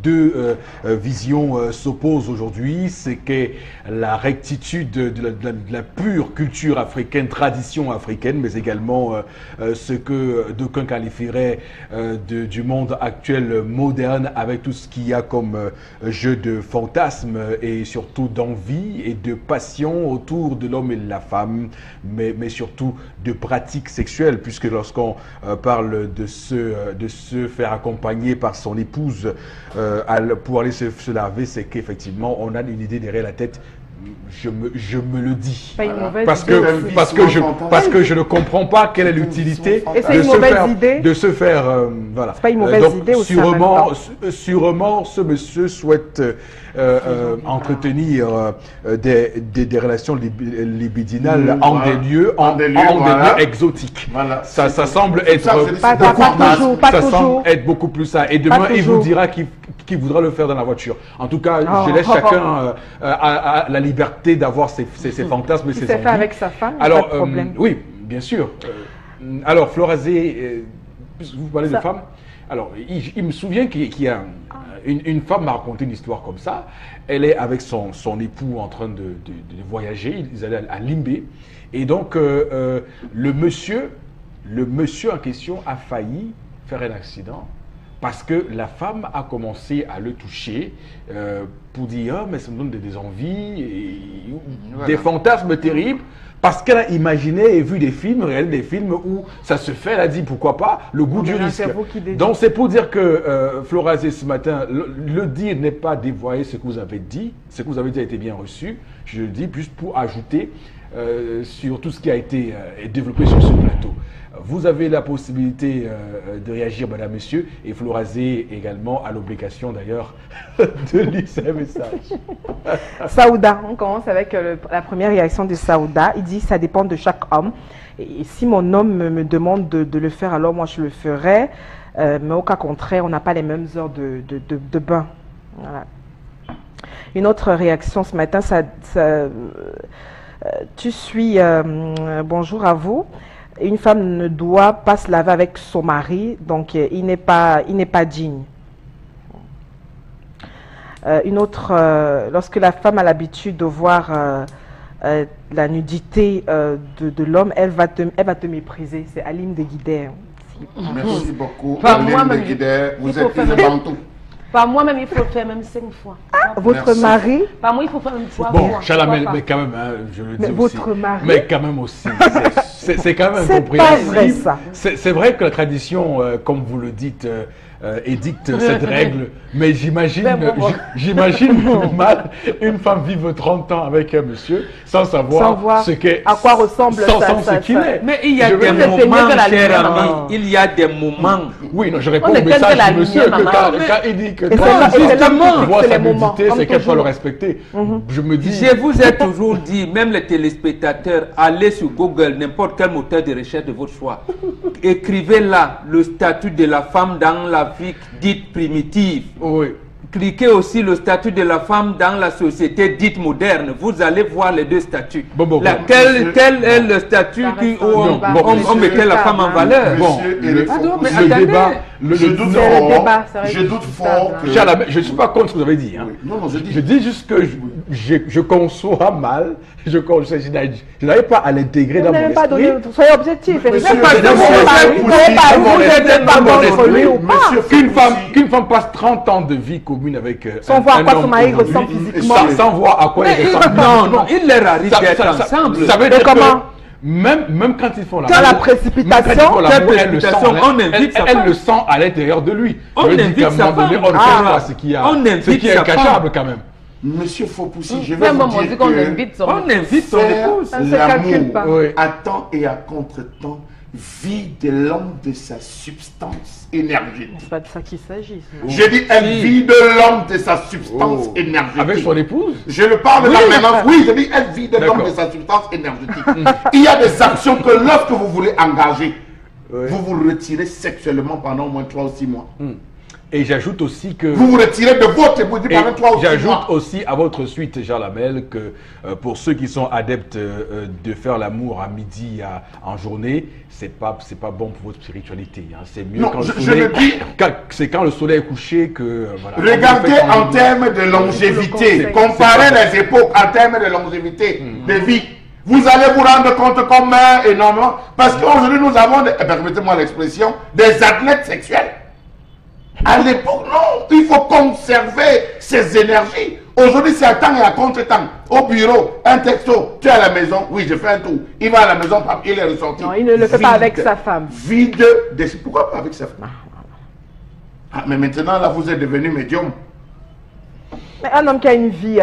deux visions s'opposent aujourd'hui. C'est que la rectitude de la pure culture africaine, tradition africaine, mais également ce que d'aucuns qualifieraient du monde actuel moderne avec tout ce qu'il y a comme jeu de fantasme et surtout d'envie et de passion autour de l'homme et de la femme, mais surtout de pratiques sexuelles, puisque lorsqu'on parle de se faire accompagner par son épouse pour aller se laver, c'est qu'effectivement on a une idée derrière la tête. Je me le dis. Pas une mauvaise Parce idée aussi. parce que je ne comprends pas quelle est l'utilité Et c'est une mauvaise idée. de se faire voilà. C'est pas une mauvaise idée aussi, en même temps. Sûrement, ce monsieur souhaite entretenir des relations libidinales en des lieux exotiques. Voilà. Ça semble être Ça, c'est Pas toujours, pas ça toujours. semble être beaucoup plus ça. Et demain, il vous toujours. dira qu'il voudra le faire dans la voiture. En tout cas, Oh. je laisse chacun à la liberté d'avoir ses fantasmes et Si ses c'est envies. fait avec sa femme, Alors, pas de problème. oui, bien sûr. Alors, Florazé, puisque vous parlez de femmes, alors, il me souvient qu'il y a une femme m'a raconté une histoire comme ça. Elle est avec son époux en train de voyager. Ils allaient à Limbé. Et donc, le monsieur en question a failli faire un accident parce que la femme a commencé à le toucher pour dire « Ah, mais ça me donne des envies, des fantasmes terribles ». Parce qu'elle a imaginé et vu des films, réalisé des films où ça se fait, elle a dit pourquoi pas, le goût du risque. Donc c'est pour dire que Florazé ce matin, le dire n'est pas dévoyer ce que vous avez dit, ce que vous avez dit a été bien reçu, je le dis juste pour ajouter sur tout ce qui a été développé sur ce plateau. Vous avez la possibilité de réagir, madame, monsieur, et Florazé également a l'obligation d'ailleurs de lire ces messages. Saouda, on commence avec la première réaction de Saouda. Il dit ça dépend de chaque homme. Et si mon homme me demande de le faire, alors moi je le ferai. Mais au cas contraire, on n'a pas les mêmes heures de bain. Voilà. Une autre réaction ce matin, tu suis, bonjour à vous. Une femme ne doit pas se laver avec son mari, donc il n'est pas digne. Une autre, lorsque la femme a l'habitude de voir la nudité de l'homme, elle va te mépriser. C'est Aline de Guidère. Merci beaucoup. Enfin, Aline moi-même, de Guidère, il vous faut êtes faire une même- bantou. Par moi-même, il faut le faire même 5 fois. Votre Merci. mari, Par moi, il faut faire même 3 Bon, fois. Chalamel, Pourquoi mais pas? quand même, hein, je le dis Mais aussi. votre mari- Mais quand même aussi. C'est quand même c'est pas incompréhensible. vrai ça. C'est vrai que la tradition, comme vous le dites, édicte cette règle, mais j'imagine mal une femme vivre 30 ans avec un monsieur sans savoir, Sans voir ce qu'est, à quoi ressemble sans ça, ce qu'il est. Mais il y a Je veux des dire- moments, que la cher lumière, ami, maman. il y a des moments. Oui, non, je On réponds ne au gagne message que la du monsieur lumière, que maman. quand il dit que Et c'est là que justement tu voit fixes sa les moments, nudité, comme c'est qu'elle doit le toujours. respecter. Je me dis, Je vous ai toujours dit, même les téléspectateurs, allez sur Google, n'importe quel moteur de recherche de votre choix. Écrivez là le statut de la femme dans la vie dite primitive. oui. Cliquez aussi le statut de la femme dans la société dite moderne. Vous allez voir les deux statuts. Bon. Quel est le statut Ça qui, reste où un on, débat. on mettait la femme en valeur? Bon, Monsieur le, Eric Pardon, mais Fopousi, le attendez. débat, je doute C'est le fort, débat, ça reste je doute fort que... Chalamel, je ne suis pas contre ce que vous avez dit. Hein. Oui. Non, je dis... Je dis juste que je conçois mal, je n'arrive pas à l'intégrer Vous dans n'avez mon pas esprit. donné, soyez objectif. Et Monsieur, vous n'êtes pas- monsieur, vous n'avez pas- vous n'êtes pas dans mon contre lui esprit. ou pas. Monsieur Qu'une femme passe 30 ans de vie commune avec Sans voir à quoi homme son mari aujourd'hui, ressemble physiquement. sans voir à quoi il ressemble. Non, il leur arrive d'être ensemble. Ça veut Mais dire que comment même quand ils font Dans la précipitation, elle le sent, on invite sa elle femme. le sent à l'intérieur de lui. On Je veux dire invite qu'à un sa moment donné, femme. on ne Ah. sait pas ce qui On invite est sa cachable femme. quand même. Monsieur Fopousi, je vais Même vous on dit dire qu'on que invite son On invite son faire épouse. Ça ne se calcule pas. Oui. à temps et à contre-temps vit de l'homme de sa substance énergétique. C'est pas de ça qu'il s'agit. sinon. Je dis, elle vit de l'homme de sa substance Oh. énergétique. Avec son épouse. Je le parle de la même. Oui, je dis, elle vit de l'homme D'accord. de sa substance énergétique. Il y a des actions que lorsque vous voulez engager, vous vous retirez sexuellement pendant au moins 3 ou 6 mois. Et j'ajoute aussi que... Vous vous retirez de votre épouse pendant 3 ou 6 mois. J'ajoute aussi à votre suite, Jean Lamel, que pour ceux qui sont adeptes de faire l'amour à midi, en journée, c'est pas bon pour votre spiritualité. Hein. C'est mieux non, quand le soleil... C'est quand le soleil est couché que... voilà, regardez en termes de longévité, comparez les époques en termes de longévité de vie. Vous allez vous rendre compte comme énormément, parce qu'aujourd'hui nous avons, permettez-moi l'expression, des athlètes sexuels. À l'époque, non, il faut conserver ses énergies. Aujourd'hui, c'est à temps et à contre-temps. Au bureau, un texto, tu es à la maison, oui, je fais un tour. Il va à la maison, il est ressorti. Non, il ne le fait pas avec sa femme. Vide d'esprit. Pourquoi pas avec sa femme? Ah, mais maintenant, là, vous êtes devenu médium. Mais un homme qui a une vie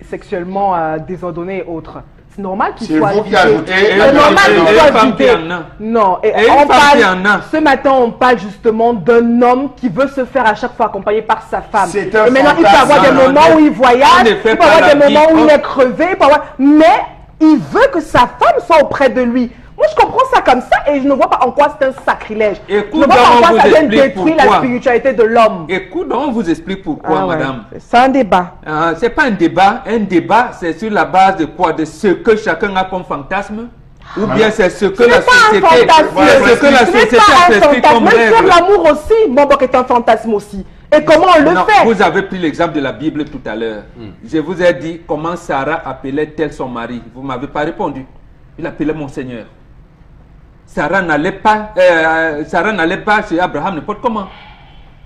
sexuellement désordonnée et autre, c'est normal qu'il soit vidé. C'est normal qu'il soit vidé. Non, ce matin, on parle justement d'un homme qui veut se faire à chaque fois accompagner par sa femme. Et maintenant, il peut avoir des moments où il voyage, il peut avoir des moments où il est crevé, mais il veut que sa femme soit auprès de lui. Moi, je comprends ça comme ça et je ne vois pas en quoi c'est un sacrilège. Je ne vois pas en quoi ça vient détruire la spiritualité de l'homme. Écoute, on vous explique pourquoi, madame. C'est un débat. C'est pas un débat. Un débat, c'est sur la base de quoi? De ce que chacun a comme fantasme? Ou bien c'est ce que la société... a prescrit comme rêve. Même faire l'amour aussi, Bombok est un fantasme aussi. Et comment on le fait? Vous avez pris l'exemple de la Bible tout à l'heure. Je vous ai dit comment Sarah appelait-elle son mari. Vous ne m'avez pas répondu. Il appelait mon Seigneur. Sarah n'allait pas chez Abraham n'importe comment.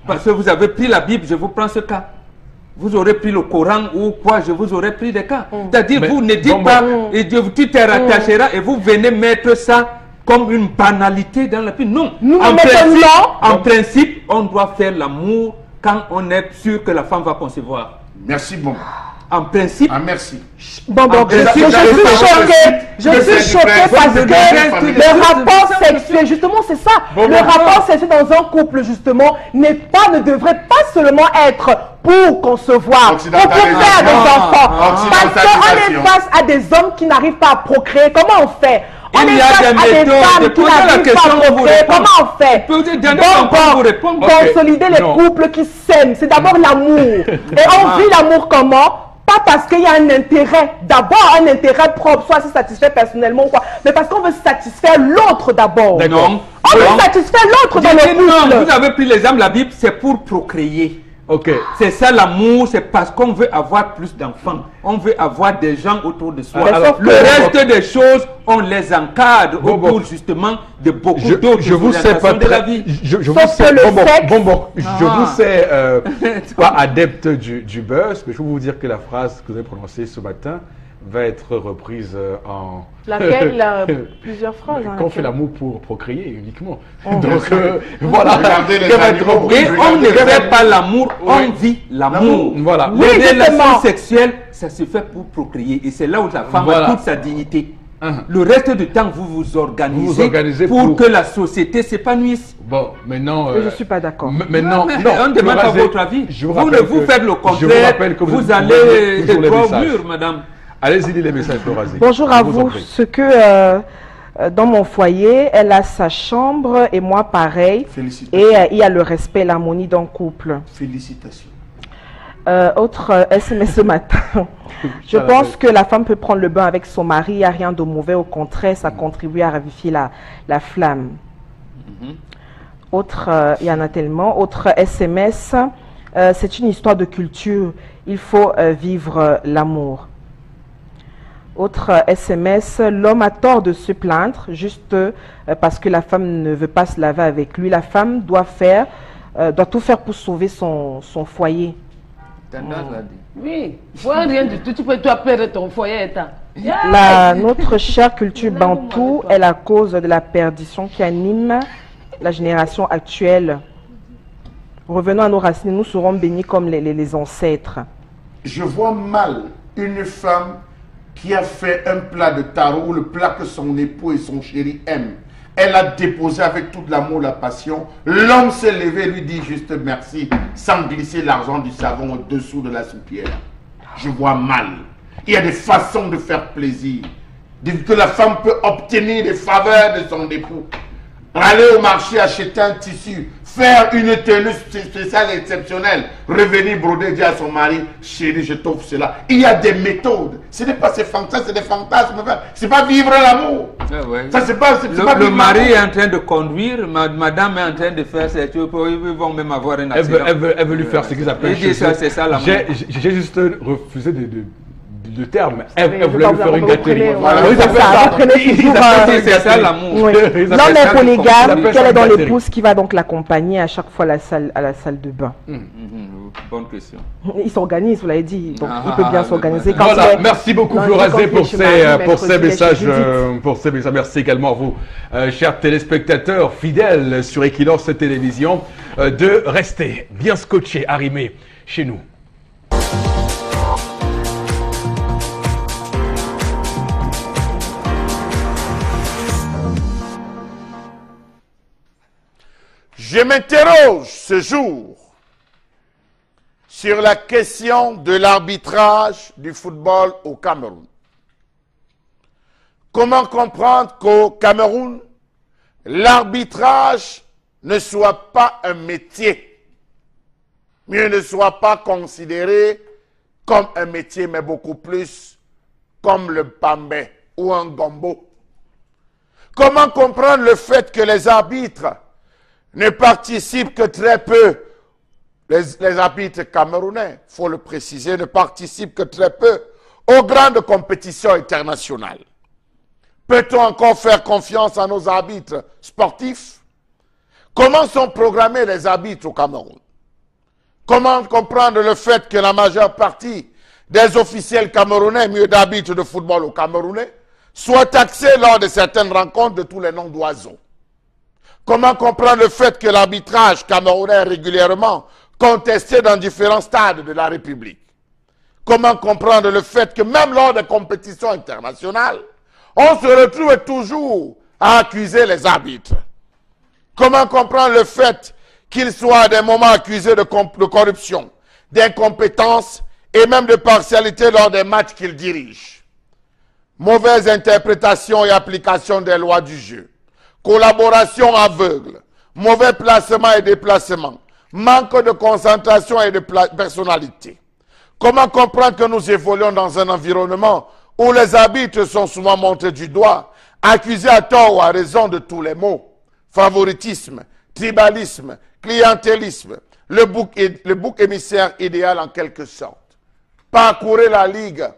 Parce que vous avez pris la Bible, je vous prends ce cas. Vous aurez pris le Coran ou quoi, je vous aurais pris des cas. C'est-à-dire, vous ne dites pas, et Dieu, tu te rattacheras et vous venez mettre ça comme une banalité dans la Bible. Non. En principe, on doit faire l'amour quand on est sûr que la femme va concevoir. Merci, bon. En principe. Ah, merci. Bon, donc, je suis choquée parce que le rapport sexuel, justement, c'est ça. Le rapport sexuel dans un couple, justement, ne devrait pas seulement être pour concevoir, ou pour faire des enfants. Parce qu'on est face à des hommes qui n'arrivent pas à procréer. Comment on fait? On est face à des femmes qui n'arrivent pas à procréer. Comment on fait? Consolider les couples qui s'aiment, c'est d'abord l'amour. Et on vit l'amour comment? Pas parce qu'il y a un intérêt, d'abord un intérêt propre, soit se satisfaire personnellement ou quoi, mais parce qu'on veut satisfaire l'autre d'abord. Non. On veut satisfaire l'autre dans le couple. Vous avez pris l'exemple de la Bible, c'est pour procréer. Ok. C'est ça l'amour, c'est parce qu'on veut avoir plus d'enfants. On veut avoir des gens autour de soi. Alors, le reste des choses, on les encadre autour justement de beaucoup d'autres je vous sais pas de la vie. Je vous sais pas adepte du buzz, mais je peux vous dire que la phrase que vous avez prononcée ce matin va être reprise en... Laquelle plusieurs phrases. Qu'on fait l'amour pour procréer uniquement. Donc voilà. Et on ne fait pas l'amour, on vit l'amour. Voilà. Les relations sexuelles, ça se fait pour procréer. Et c'est là où la femme a toute sa dignité. Le reste du temps, vous vous organisez pour que la société s'épanouisse. Bon, maintenant... je ne suis pas d'accord. Maintenant, on ne demande pas votre avis. Vous faites le contraire, vous allez droit au mur, madame. Allez-y, les messages, Florazé. Bonjour à vous. Ce que dans mon foyer, elle a sa chambre et moi pareil. Et il y a le respect et l'harmonie d'un couple. Félicitations. Autre SMS ce matin. Je pense que la femme peut prendre le bain avec son mari. Il n'y a rien de mauvais. Au contraire, ça contribue à ravifier la flamme. Autre, il y en a tellement. Autre SMS. C'est une histoire de culture. Il faut vivre l'amour. Autre SMS, l'homme a tort de se plaindre juste parce que la femme ne veut pas se laver avec lui. La femme doit tout faire pour sauver son foyer. Oui, rien du tout. Tu peux toi perdre ton foyer. Notre chère culture bantou est la cause de la perdition qui anime la génération actuelle. Revenons à nos racines, nous serons bénis comme les ancêtres. Je vois mal une femme qui a fait un plat de taro, le plat que son époux et son chéri aiment. Elle a déposé avec tout l'amour, la passion. L'homme s'est levé et lui dit juste merci, sans glisser l'argent du savon au-dessous de la soupière. Je vois mal. Il y a des façons de faire plaisir. Que la femme peut obtenir des faveurs de son époux. aller au marché acheter un tissu, faire une tenue spéciale exceptionnelle, revenir broder, dire à son mari, chérie, je t'offre cela. Il y a des méthodes. Ce n'est pas ces fantasmes, c'est des fantasmes. C'est pas vivre l'amour. Ouais. Ça, c'est pas le mari est en train de conduire, madame est en train de faire ses trucs, ils vont même avoir un accident. Elle veut lui faire ce qu'ils appellent. C'est ça l'amour. J'ai juste refusé de terme. Elle voulait vous lui faire une gâterie. Voilà. Oui, C'est ça l'amour. L'homme est polygame, quelle est dans l'épouse qui va donc l'accompagner à chaque fois à la salle de bain. Bonne question. Il s'organise, vous l'avez dit, donc il peut bien s'organiser. Voilà, merci beaucoup Florazé pour ces messages. Merci également à vous, chers téléspectateurs fidèles sur Equinox Télévision, de rester bien scotchés, arrimés chez nous. Je m'interroge ce jour sur la question de l'arbitrage du football au Cameroun. Comment comprendre qu'au Cameroun, l'arbitrage ne soit pas un métier, mieux ne soit pas considéré comme un métier, mais beaucoup plus comme le pambé ou un gombo. Comment comprendre le fait que les arbitres ne participent que très peu, les arbitres camerounais, il faut le préciser, ne participent que très peu aux grandes compétitions internationales. Peut-on encore faire confiance à nos arbitres sportifs? Comment sont programmés les arbitres au Cameroun? Comment comprendre le fait que la majeure partie des officiels camerounais, mieux d'arbitres de football au Camerounais, soient taxés lors de certaines rencontres de tous les noms d'oiseaux? Comment comprendre le fait que l'arbitrage camerounais est régulièrement contesté dans différents stades de la République? Comment comprendre le fait que même lors des compétitions internationales, on se retrouve toujours à accuser les arbitres? Comment comprendre le fait qu'ils soient à des moments accusés de corruption, d'incompétence et même de partialité lors des matchs qu'ils dirigent? Mauvaise interprétation et application des lois du jeu, collaboration aveugle, mauvais placement et déplacement, manque de concentration et de personnalité. Comment comprendre que nous évoluons dans un environnement où les arbitres sont souvent montrés du doigt, accusés à tort ou à raison de tous les maux? Favoritisme, tribalisme, clientélisme, le bouc émissaire idéal en quelque sorte. Parcourez la ligue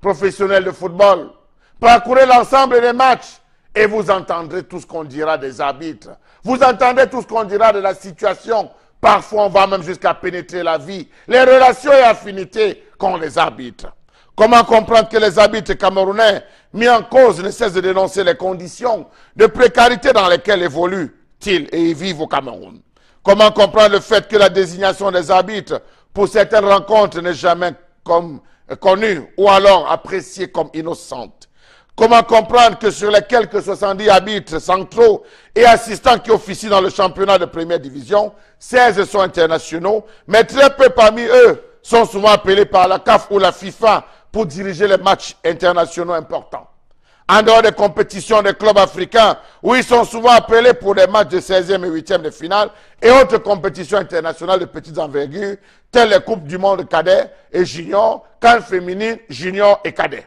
professionnelle de football, parcourez l'ensemble des matchs, et vous entendrez tout ce qu'on dira des arbitres. Vous entendrez tout ce qu'on dira de la situation. Parfois, on va même jusqu'à pénétrer la vie, les relations et affinités qu'ont les arbitres. Comment comprendre que les arbitres camerounais, mis en cause, ne cessent de dénoncer les conditions de précarité dans lesquelles évoluent-ils et y vivent au Cameroun? Comment comprendre le fait que la désignation des arbitres pour certaines rencontres n'est jamais connue ou alors appréciée comme innocente? Comment comprendre que sur les quelques 70 arbitres centraux et assistants qui officient dans le championnat de première division, 16 sont internationaux, mais très peu parmi eux sont souvent appelés par la CAF ou la FIFA pour diriger les matchs internationaux importants? En dehors des compétitions des clubs africains, où ils sont souvent appelés pour des matchs de 16e et 8e de finale et autres compétitions internationales de petites envergures, telles les Coupes du Monde cadet et junior, CAN féminine, junior et cadet.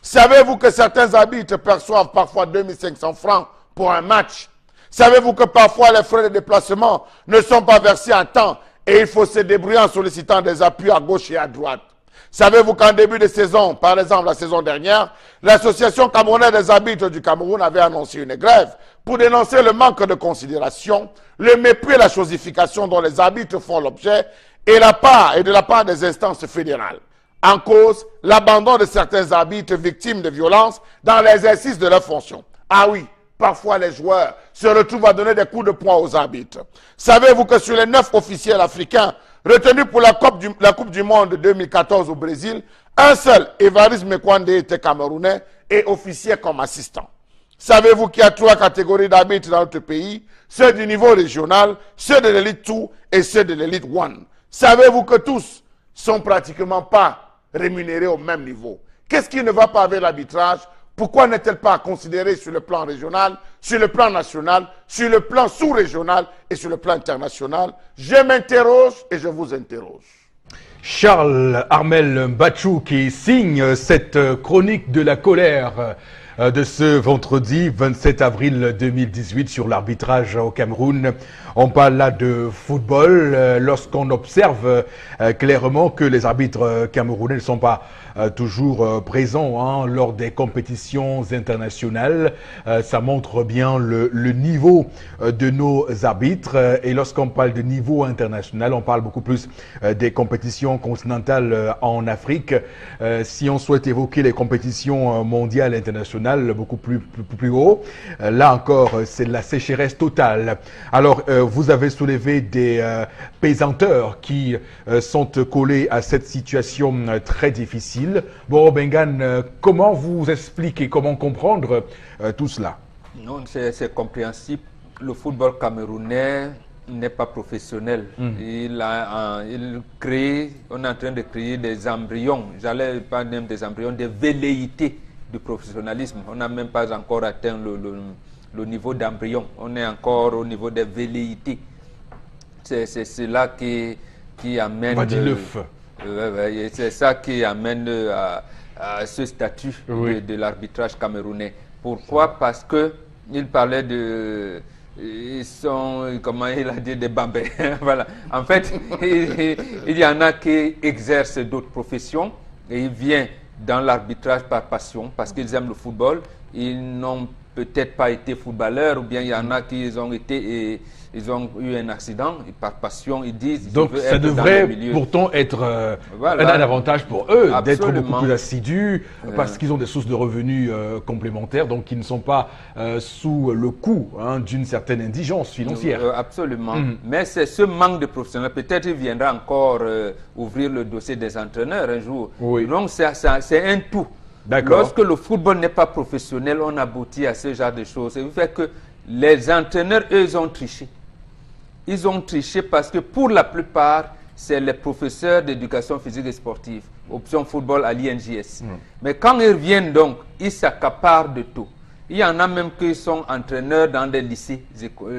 Savez-vous que certains arbitres perçoivent parfois 2500 francs pour un match? Savez-vous que parfois les frais de déplacement ne sont pas versés à temps et il faut se débrouiller en sollicitant des appuis à gauche et à droite? Savez-vous qu'en début de saison, par exemple la saison dernière, l'association camerounaise des arbitres du Cameroun avait annoncé une grève pour dénoncer le manque de considération, le mépris et la chosification dont les arbitres font l'objet et de la part des instances fédérales? En cause, l'abandon de certains arbitres victimes de violences dans l'exercice de leurs fonctions. Ah oui, parfois les joueurs se retrouvent à donner des coups de poing aux arbitres. Savez-vous que sur les 9 officiels africains retenus pour la Coupe du Monde 2014 au Brésil, un seul, Évariste Mekwande, était camerounais et officier comme assistant? Savez-vous qu'il y a 3 catégories d'arbitres dans notre pays? Ceux du niveau régional, ceux de l'élite 2 et ceux de l'élite 1. Savez-vous que tous sont pratiquement pas rémunérés au même niveau? Qu'est-ce qui ne va pas avec l'arbitrage? Pourquoi n'est-elle pas considérée sur le plan régional, sur le plan national, sur le plan sous-régional et sur le plan international. Je m'interroge et je vous interroge. Charles Armel Mbachou qui signe cette chronique de la colère de ce vendredi 27 avril 2018 sur l'arbitrage au Cameroun. On parle là de football lorsqu'on observe clairement que les arbitres camerounais ne sont pas toujours présents lors des compétitions internationales. Ça montre bien le niveau de nos arbitres. Et lorsqu'on parle de niveau international, on parle beaucoup plus des compétitions continentales en Afrique. Si on souhaite évoquer les compétitions mondiales et internationales beaucoup plus haut, là encore, c'est la sécheresse totale. Alors, vous avez soulevé des pesanteurs qui sont collés à cette situation très difficile. Bon, Bengan, comment vous expliquer, comment comprendre tout cela? Non, c'est compréhensible. Le football camerounais n'est pas professionnel. Il crée, on est en train de créer des embryons, j'allais pas même des embryons, des velléités de professionnalisme. On n'a même pas encore atteint le niveau d'embryon. On est encore au niveau des velléités. C'est cela qui amène... On va dire le feu. C'est ça qui amène à ce statut de l'arbitrage camerounais. Pourquoi? Parce que il parlait de... Ils sont, comment il a dit, des bambins. Voilà. En fait, il y en a qui exercent d'autres professions et ils viennent dans l'arbitrage par passion, parce qu'ils aiment le football. Ils n'ont peut-être pas été footballeurs, ou bien il y en a qui ont été... Ils ont eu un accident, et par passion, ils disent... Donc ça devrait pourtant être voilà, un avantage pour eux d'être beaucoup plus assidus, parce qu'ils ont des sources de revenus complémentaires, donc qui ne sont pas sous le coup d'une certaine indigence financière. Absolument. Mais c'est ce manque de professionnels. Peut-être il viendra encore ouvrir le dossier des entraîneurs un jour. Donc c'est un tout. Lorsque le football n'est pas professionnel, on aboutit à ce genre de choses. Ça fait que les entraîneurs, eux, ils ont triché. Ils ont triché parce que pour la plupart, c'est les professeurs d'éducation physique et sportive, option football à l'INJS. Mais quand ils viennent donc, ils s'accaparent de tout. Il y en a même qui sont entraîneurs dans des lycées,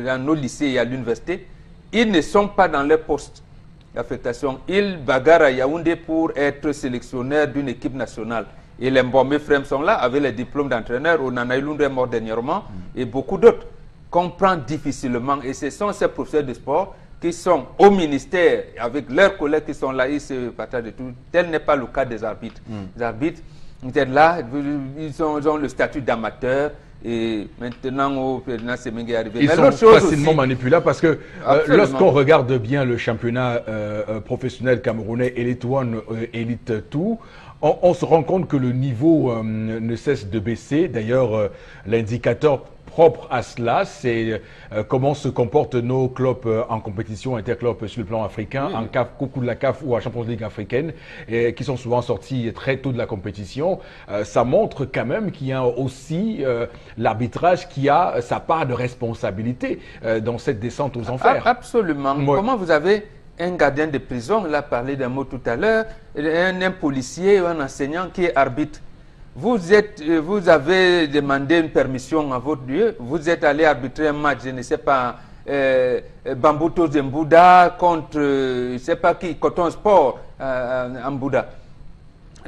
dans nos lycées et à l'université. Ils ne sont pas dans leur poste d'affectation. Ils bagarrent à Yaoundé pour être sélectionneurs d'une équipe nationale. Et les Mbomé Frem sont là avec les diplômes d'entraîneur. Onana Ilunde est mort dernièrement et beaucoup d'autres. Comprend difficilement. Et ce sont ces professeurs de sport qui sont au ministère avec leurs collègues qui sont là, ils se partagent de tout. Tel n'est pas le cas des arbitres. Les arbitres, ils sont là, ils ont le statut d'amateur. Et maintenant, au président Semengue est arrivé. Ils sont facilement manipulables parce que lorsqu'on regarde bien le championnat professionnel camerounais, Elite One, Elite 2, on se rend compte que le niveau ne cesse de baisser. D'ailleurs, l'indicateur propre à cela, c'est comment se comportent nos clubs en compétition interclubs sur le plan africain, en CAF, coucou de la CAF ou à Champions League africaine, et qui sont souvent sortis très tôt de la compétition. Ça montre quand même qu'il y a aussi l'arbitrage qui a sa part de responsabilité dans cette descente aux enfers. Absolument. Comment vous avez un gardien de prison, il a parlé d'un mot tout à l'heure, un policier ou un enseignant qui est arbitre. Vous avez demandé une permission à votre lieu, vous êtes allé arbitrer un match, je ne sais pas, Bambuto Zembouda contre, je ne sais pas qui, Coton Sport en Bouddha.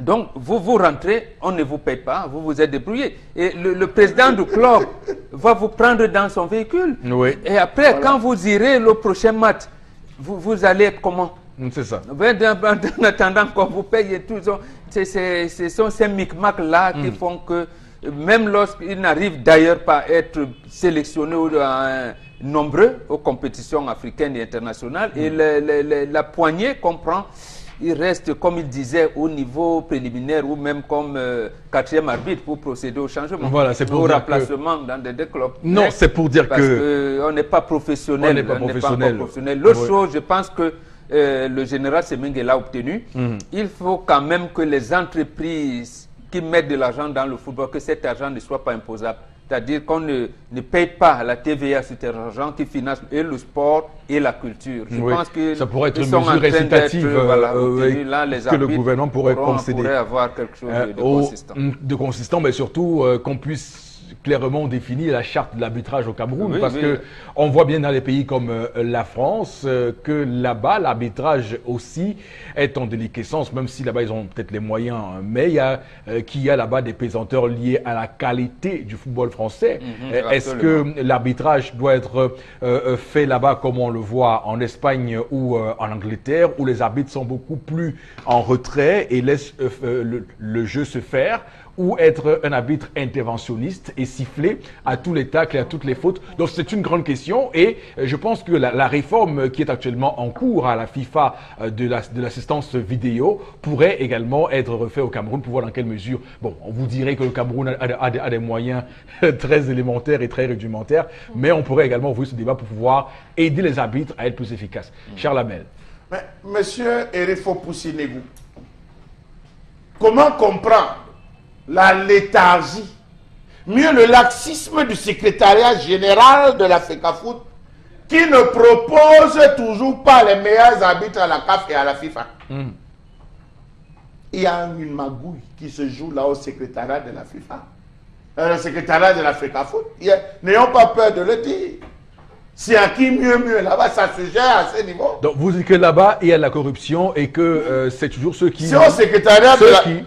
Donc, vous rentrez, on ne vous paye pas, vous vous êtes débrouillé. Et le président du club va vous prendre dans son véhicule. Et après, quand vous irez le prochain match, vous allez être comment? C'est ça. En attendant qu'on vous paye et tout, ce sont ces micmacs-là qui font que, même lorsqu'ils n'arrivent d'ailleurs pas à être sélectionnés nombreux aux compétitions africaines et internationales, et la poignée qu'on prend, il reste, comme il disait, au niveau préliminaire ou même comme quatrième arbitre pour procéder au changement, voilà, c'est pour au dire remplacement dans des clubs. Non, c'est pour dire parce qu'on n'est pas professionnel. On n'est pas professionnel. L'autre chose, je pense que le général Semengue l'a obtenu. Il faut quand même que les entreprises qui mettent de l'argent dans le football, que cet argent ne soit pas imposable. C'est-à-dire qu'on ne paye pas la TVA sur cet argent qui finance et le sport et la culture. Je pense que ça pourrait être une mesure incitative que le gouvernement pourrait concéder. Pourrait avoir quelque chose de consistant. De consistant, mais surtout qu'on puisse clairement défini la charte de l'arbitrage au Cameroun, parce que on voit bien dans les pays comme la France que là-bas, l'arbitrage aussi est en déliquescence, même si là-bas ils ont peut-être les moyens, mais il y a là-bas des pesanteurs liés à la qualité du football français. Est-ce que l'arbitrage doit être fait là-bas comme on le voit en Espagne ou en Angleterre, où les arbitres sont beaucoup plus en retrait et laissent le jeu se faire, ou être un arbitre interventionniste et siffler à tous les tacles et à toutes les fautes? Donc c'est une grande question, et je pense que la réforme qui est actuellement en cours à la FIFA de l'assistance vidéo pourrait également être refaite au Cameroun pour voir dans quelle mesure, bon, on vous dirait que le Cameroun a des moyens très élémentaires et très rudimentaires, mais on pourrait également ouvrir ce débat pour pouvoir aider les arbitres à être plus efficaces. Charles Hamel. Mais, monsieur Eric Fopoussi Negou, comment comprendre la léthargie, mieux le laxisme du secrétariat général de la FECAFOOT, qui ne propose toujours pas les meilleurs arbitres à la CAF et à la FIFA? Il y a une magouille qui se joue là au secrétariat de la FIFA, le secrétariat de la FECAFOOT. N'ayons pas peur de le dire. Si à qui mieux là-bas, ça se gère à ce niveau. Donc vous dites que là-bas, il y a de la corruption et que c'est toujours ceux qui... C'est au secrétariat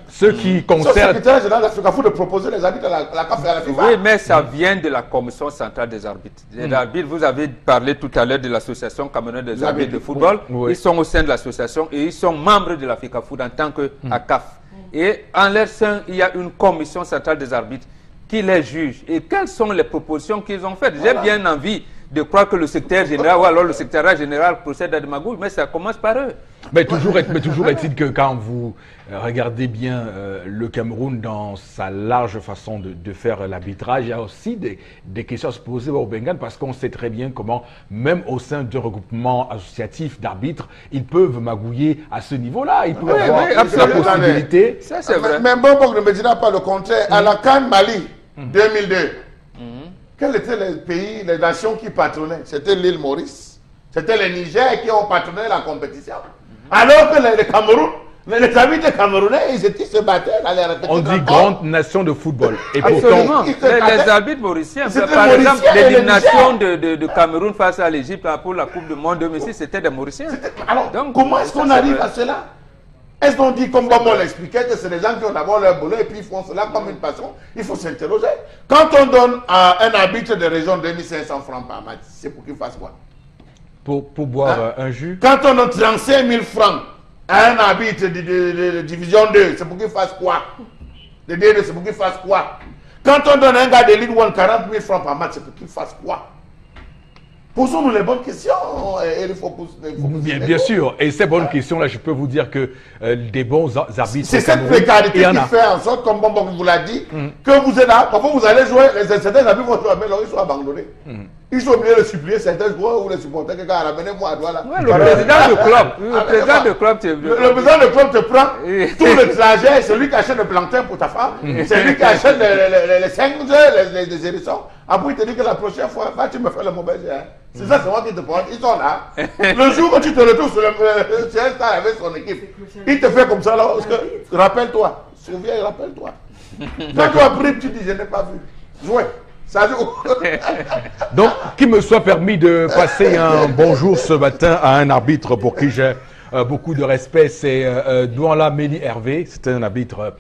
ceux qui concernent... C'est au secrétariat général de la FECAFOOT de proposer les arbitres à la CAF et à la FIFA. Oui, mais ça vient de la commission centrale des arbitres. Les arbitres, vous avez parlé tout à l'heure de l'association camerounaise des arbitres de football. Oui. Ils sont au sein de l'association et ils sont membres de la FECAFOOT en tant que CAF. Et en leur sein, il y a une commission centrale des arbitres qui les juge. Et quelles sont les propositions qu'ils ont faites? J'ai bien envie de croire que le secrétaire général ou alors le secrétariat général procède à des magouilles, mais ça commence par eux. Mais toujours est-il que quand vous regardez bien le Cameroun dans sa large façon de faire l'arbitrage, il y a aussi des questions à se poser au Bengal, parce qu'on sait très bien comment, même au sein d'un regroupement associatif d'arbitres, ils peuvent magouiller à ce niveau-là. Ils peuvent avoir la possibilité. Ça, c'est vrai. Mais bon, ne me dira pas le contraire. À la CAN Mali 2002, quels étaient les pays, les nations qui patronnaient? C'était l'île Maurice. C'était les Niger qui ont patronné la compétition. Alors que les Cameroun, les arbitres camerounais, ils se battaient dans les répétitions. On dit grande nation de football. Et pourtant, les arbitres mauriciens, par exemple, l'élimination de Cameroun face à l'Égypte pour la Coupe du Monde 2006, c'était des Mauriciens. Alors, comment est-ce qu'on arrive à cela? Est-ce qu'on dit, comme Bobo l'expliquait, que c'est des gens qui ont d'abord leur boulot et puis ils font cela comme une passion? Il faut s'interroger. Quand on donne à un arbitre de région 2500 francs par match, c'est pour qu'il fasse quoi? Pour boire un jus. Quand on donne 35 000 francs à un arbitre de division 2, c'est pour qu'il fasse quoi? De D2, c'est pour qu'il fasse quoi? Quand on donne à un gars de Ligue 1 40 000 francs par match, c'est pour qu'il fasse quoi? Posons-nous les bonnes questions. Bien sûr. Et ces bonnes questions-là, je peux vous dire que des bons arbitres... C'est cette précarité qui fait en sorte, comme Bonbon vous l'a dit, que vous êtes là, parfois vous allez jouer, certains arbitres vont jouer, mais là, ils sont abandonnés. Ils sont obligés de supplier certains joueurs ou les supporters, quelqu'un ramenez-moi à droite là. Ouais, le président du club. Le président du club te prend tout le trajet, c'est lui qui achète le plantain pour ta femme, c'est lui qui achète les 5 les hérissons. Après, il te dit que la prochaine fois, va tu me fais le mauvais jet. C'est ça, c'est moi qui te prends. Ils sont là. Le jour où tu te retrouves sur le stade avec son équipe, il te fait comme ça là. Parce que, rappelle-toi, souviens, rappelle-toi. Quand tu as pris, tu dis, je n'ai pas vu. Jouer. Ça joue. Donc, qu'il me soit permis de passer un bonjour ce matin à un arbitre pour qui j'ai beaucoup de respect, c'est Douala Méli Hervé. C'est un arbitre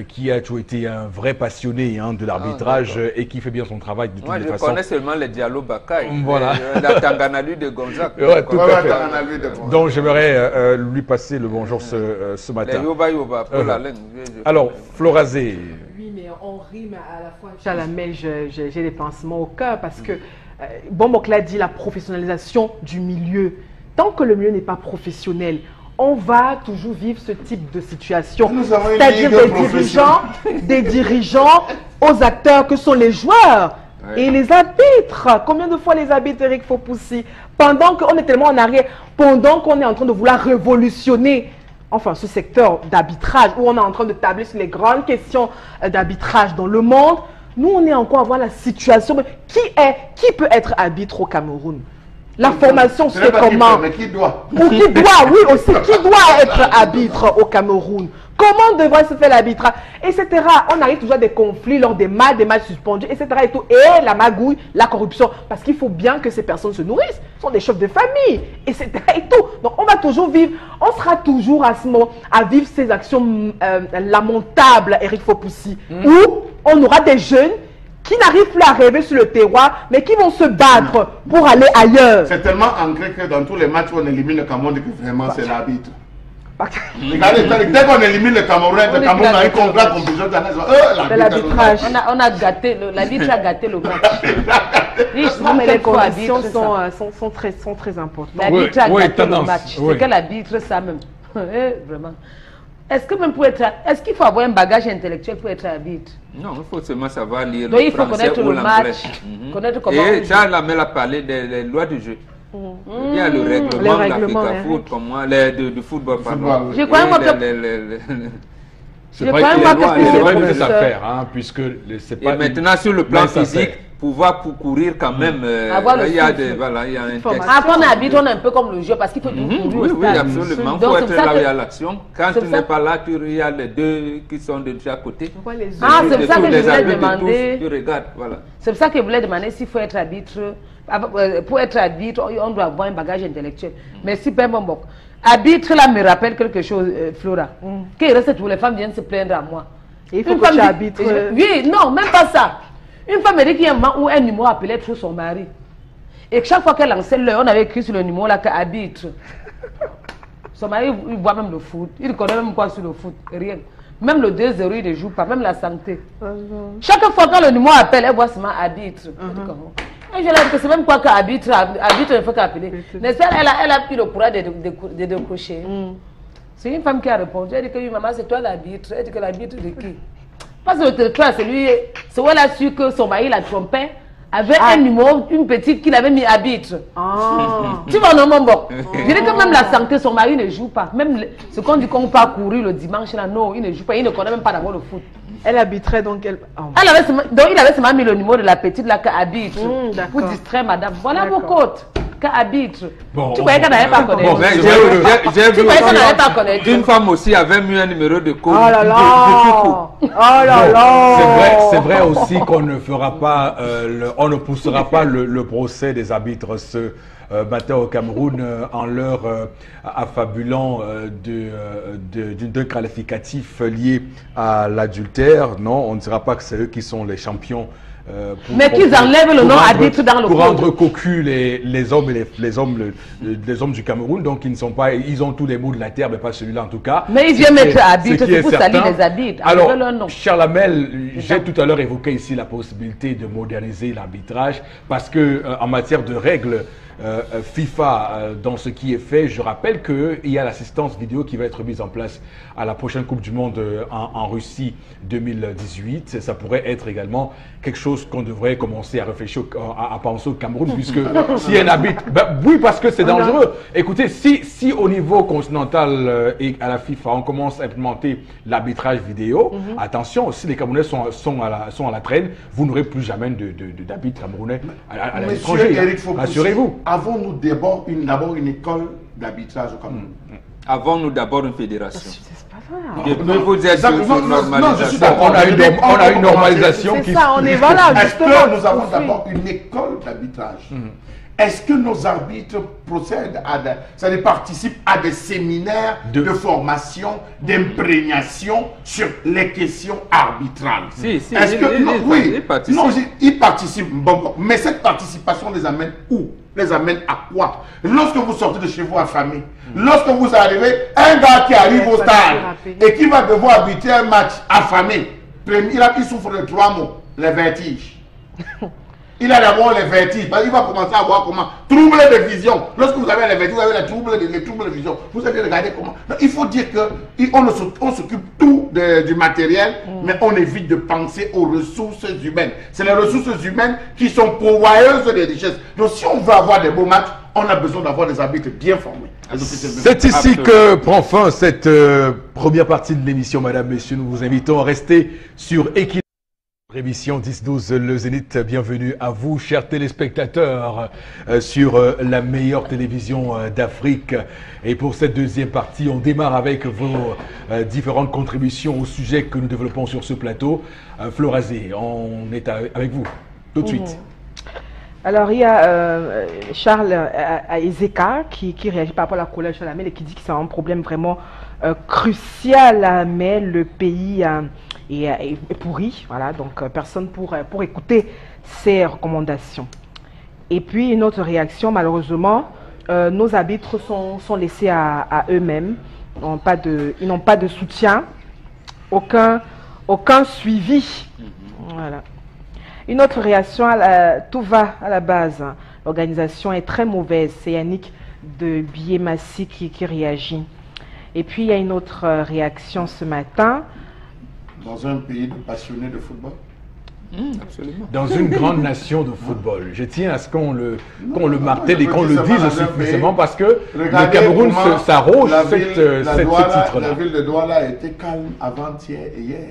qui a toujours été un vrai passionné de l'arbitrage et qui fait bien son travail de toutes les façons. Moi, je connais seulement les Diallo Bakay. Voilà. La Tanganalu de Gonzague. Ouais, tout à fait. Donc, j'aimerais lui passer le bonjour ce matin. Les Yoba Yoba, pour la laine. Alors, Florazé. Oui, mais on rime à la fois. Chalamel, j'ai des pansements au cœur parce que, Bombok l'a dit, la professionnalisation du milieu. Tant que le milieu n'est pas professionnel, on va toujours vivre ce type de situation. C'est-à-dire des dirigeants aux acteurs que sont les joueurs et les arbitres. Combien de fois les arbitres, Eric Fopoussi, pendant qu'on est tellement en arrière, pendant qu'on est en train de vouloir révolutionner enfin ce secteur d'arbitrage, où on est en train de tabler sur les grandes questions d'arbitrage dans le monde, nous on est encore à voir la situation. Qui peut être arbitre au Cameroun? La formation se fait comment? Mais qui doit? Ou qui doit, oui aussi, qui doit être arbitre au Cameroun? Comment devrait se faire l'arbitrage, etc. On arrive toujours à des conflits lors des matchs suspendus, etc. Et, tout. Et la magouille, la corruption. Parce qu'il faut bien que ces personnes se nourrissent. Ce sont des chefs de famille, etc. Et tout. Donc on va toujours vivre, on sera toujours à ce moment à vivre ces actions lamentables, Eric Fopoussi, où on aura des jeunes qui n'arrivent plus à rêver sur le terroir, mais qui vont se battre pour aller ailleurs. C'est tellement ancré que dans tous les matchs où on élimine le Cameroun, que vraiment c'est l'arbitre. Regardez, dès qu'on élimine le Cameroun a un contrat comme plusieurs années. L'arbitrage. On a gâté, l'arbitre a gâté le match. Mais les conditions sont très importantes. L'arbitre a gâté le match. C'est que l'arbitre, ça même. Vraiment. Est-ce que même pour être, est-ce qu'il faut avoir un bagage intellectuel pour être arbitre? Non, il faut seulement savoir lire donc, le il faut français connaître ou le l'anglais. match, connaître comment. Et Charles Lamel a parlé des lois du jeu. Il y a le règlement de l'Africa Foot, comment du football, pardon. Je crois c'est pas une petite affaire, hein, puisque c'est pas. Et maintenant, sur le plan physique, pouvoir courir quand même, il y a un texte. Quand on habite, on est un peu comme le jeu parce qu'il faut courir. Oui, absolument. Il faut être là où il y a l'action. Quand tu n'es pas là, il y a les deux qui sont de chaque côté. C'est pour ça que je voulais demander. Tu regardes, voilà. C'est pour ça que je voulais demander s'il faut être arbitre. Pour être arbitre, on doit avoir un bagage intellectuel. Mais si Pembambok, arbitre là me rappelle quelque chose, Flora. Qu'il reste tous les femmes viennent se plaindre à moi. Il faut que tu arbitres. Oui, non, même pas ça. Une femme me dit qu'il y a un moment où un numéro appelait trop son mari. Et que chaque fois qu'elle lançait l'heure, on avait écrit sur le numéro là qu'arbitre. Son mari, il voit même le foot. Il connaît même quoi sur le foot. Rien. Même le 2-0, il ne joue pas. Même la santé. Chaque fois que le numéro appelle, elle voit seulement arbitre. Et je lui ai dit que c'est même quoi qu'arbitre. Arbitre, il faut qu'appeler. N'est-ce pas, elle a pris le courage de décrocher. C'est une femme qui a répondu. Elle dit que oui, maman, c'est toi l'arbitre. Elle dit que l'arbitre de qui? Parce que le territoire, c'est lui, c'est où elle a su que son mari la trompait, avait un numéro, une petite qu'il avait mis arbitre. Tu vois, non, mon bon. Je dis que même la santé, son mari ne joue pas. Même ce qu'on dit qu'on peut courir le dimanche, là, non, il ne joue pas, il ne connaît même pas d'abord le foot. Elle arbitrait donc elle. Donc il avait seulement mis le numéro de la petite là qu'arbitre pour distraire madame. Voilà vos côtes. Qu'arbitre. Tu voyais qu'elle n'avait pas connaître. J'ai vu une femme aussi avait mis un numéro de code. Oh là là. Oh là là. C'est vrai aussi qu'on ne fera pas, on ne poussera pas le procès des arbitres ce matin au Cameroun en leur affabulant d'un qualificatif lié à l'adultère. Non, on ne dira pas que c'est eux qui sont les champions. Mais qu'ils enlèvent le nom arbitre dans le pour rendre cocu les hommes du Cameroun. Donc ils ne sont pas, ils ont tous les mots de la terre, mais pas celui-là en tout cas. Mais ils viennent mettre arbitre, c'est pour salir les arbitres. Alors, Charles Lamel, j'ai tout à l'heure évoqué ici la possibilité de moderniser l'arbitrage parce que en matière de règles FIFA dans ce qui est fait, je rappelle qu'il y a l'assistance vidéo qui va être mise en place à la prochaine Coupe du Monde en Russie 2018. Ça pourrait être également quelque chose qu'on devrait commencer à réfléchir, à penser au Cameroun, puisque si un arbitre... oui, parce que c'est dangereux. Écoutez, si au niveau continental et à la FIFA, on commence à implémenter l'arbitrage vidéo, attention, si les Camerounais sont à la traîne, vous n'aurez plus jamais d'arbitre camerounais à l'étranger. Rassurez-vous. Avons-nous d'abord une école d'arbitrage au Cameroun? Avons-nous d'abord une fédération? C'est pas vrai. Je peux vous dire on a une normalisation qui... C'est ça, on est voilà, justement. Est-ce que nous avons d'abord une école d'arbitrage? Est-ce que nos arbitres procèdent ça participe à des séminaires de formation, d'imprégnation sur les questions arbitrales? Est-ce que non, oui, ils participent. Bon, mais cette participation les amène où? Les amène à quoi? Lorsque vous sortez de chez vous affamé, lorsque vous arrivez, un gars qui arrive au stade et qui va devoir arbitrer un match affamé, il souffre de 3 mots, les vertiges. Il a d'abord les vertiges, il va commencer à voir comment trouble de vision. Lorsque vous avez les vertiges, vous avez les troubles de vision. Vous allez regarder comment. Donc, il faut dire qu'on s'occupe tout du matériel, mais on évite de penser aux ressources humaines. C'est les ressources humaines qui sont pourvoyeuses des richesses. Donc si on veut avoir des beaux matchs, on a besoin d'avoir des arbitres bien formés. C'est ici que prend fin cette première partie de l'émission, Madame, Messieurs. Nous vous invitons à rester sur Equinox. Émission 10-12, le Zénith, bienvenue à vous, chers téléspectateurs, sur la meilleure télévision d'Afrique. Et pour cette deuxième partie, on démarre avec vos différentes contributions au sujet que nous développons sur ce plateau. Florazé, on est avec vous tout de suite. Alors, il y a Charles Ezeka qui réagit par rapport à la colère de Chalamel et qui dit que c'est un problème vraiment crucial, mais le pays est pourri. Voilà, donc personne pour écouter ces recommandations. Et puis, une autre réaction, malheureusement, nos arbitres sont laissés à eux-mêmes. Ils n'ont pas de soutien, aucun suivi. Voilà. Une autre réaction, tout va à la base. L'organisation est très mauvaise. C'est Yannick de Biémassi qui réagit. Et puis, il y a une autre réaction ce matin. Dans un pays de passionnés de football. Absolument. Dans une grande nation de football. Je tiens à ce qu'on le martèle et qu'on le dise suffisamment parce que le Cameroun s'arroge ce titre-là. La ville de Douala a été calme avant-hier et hier.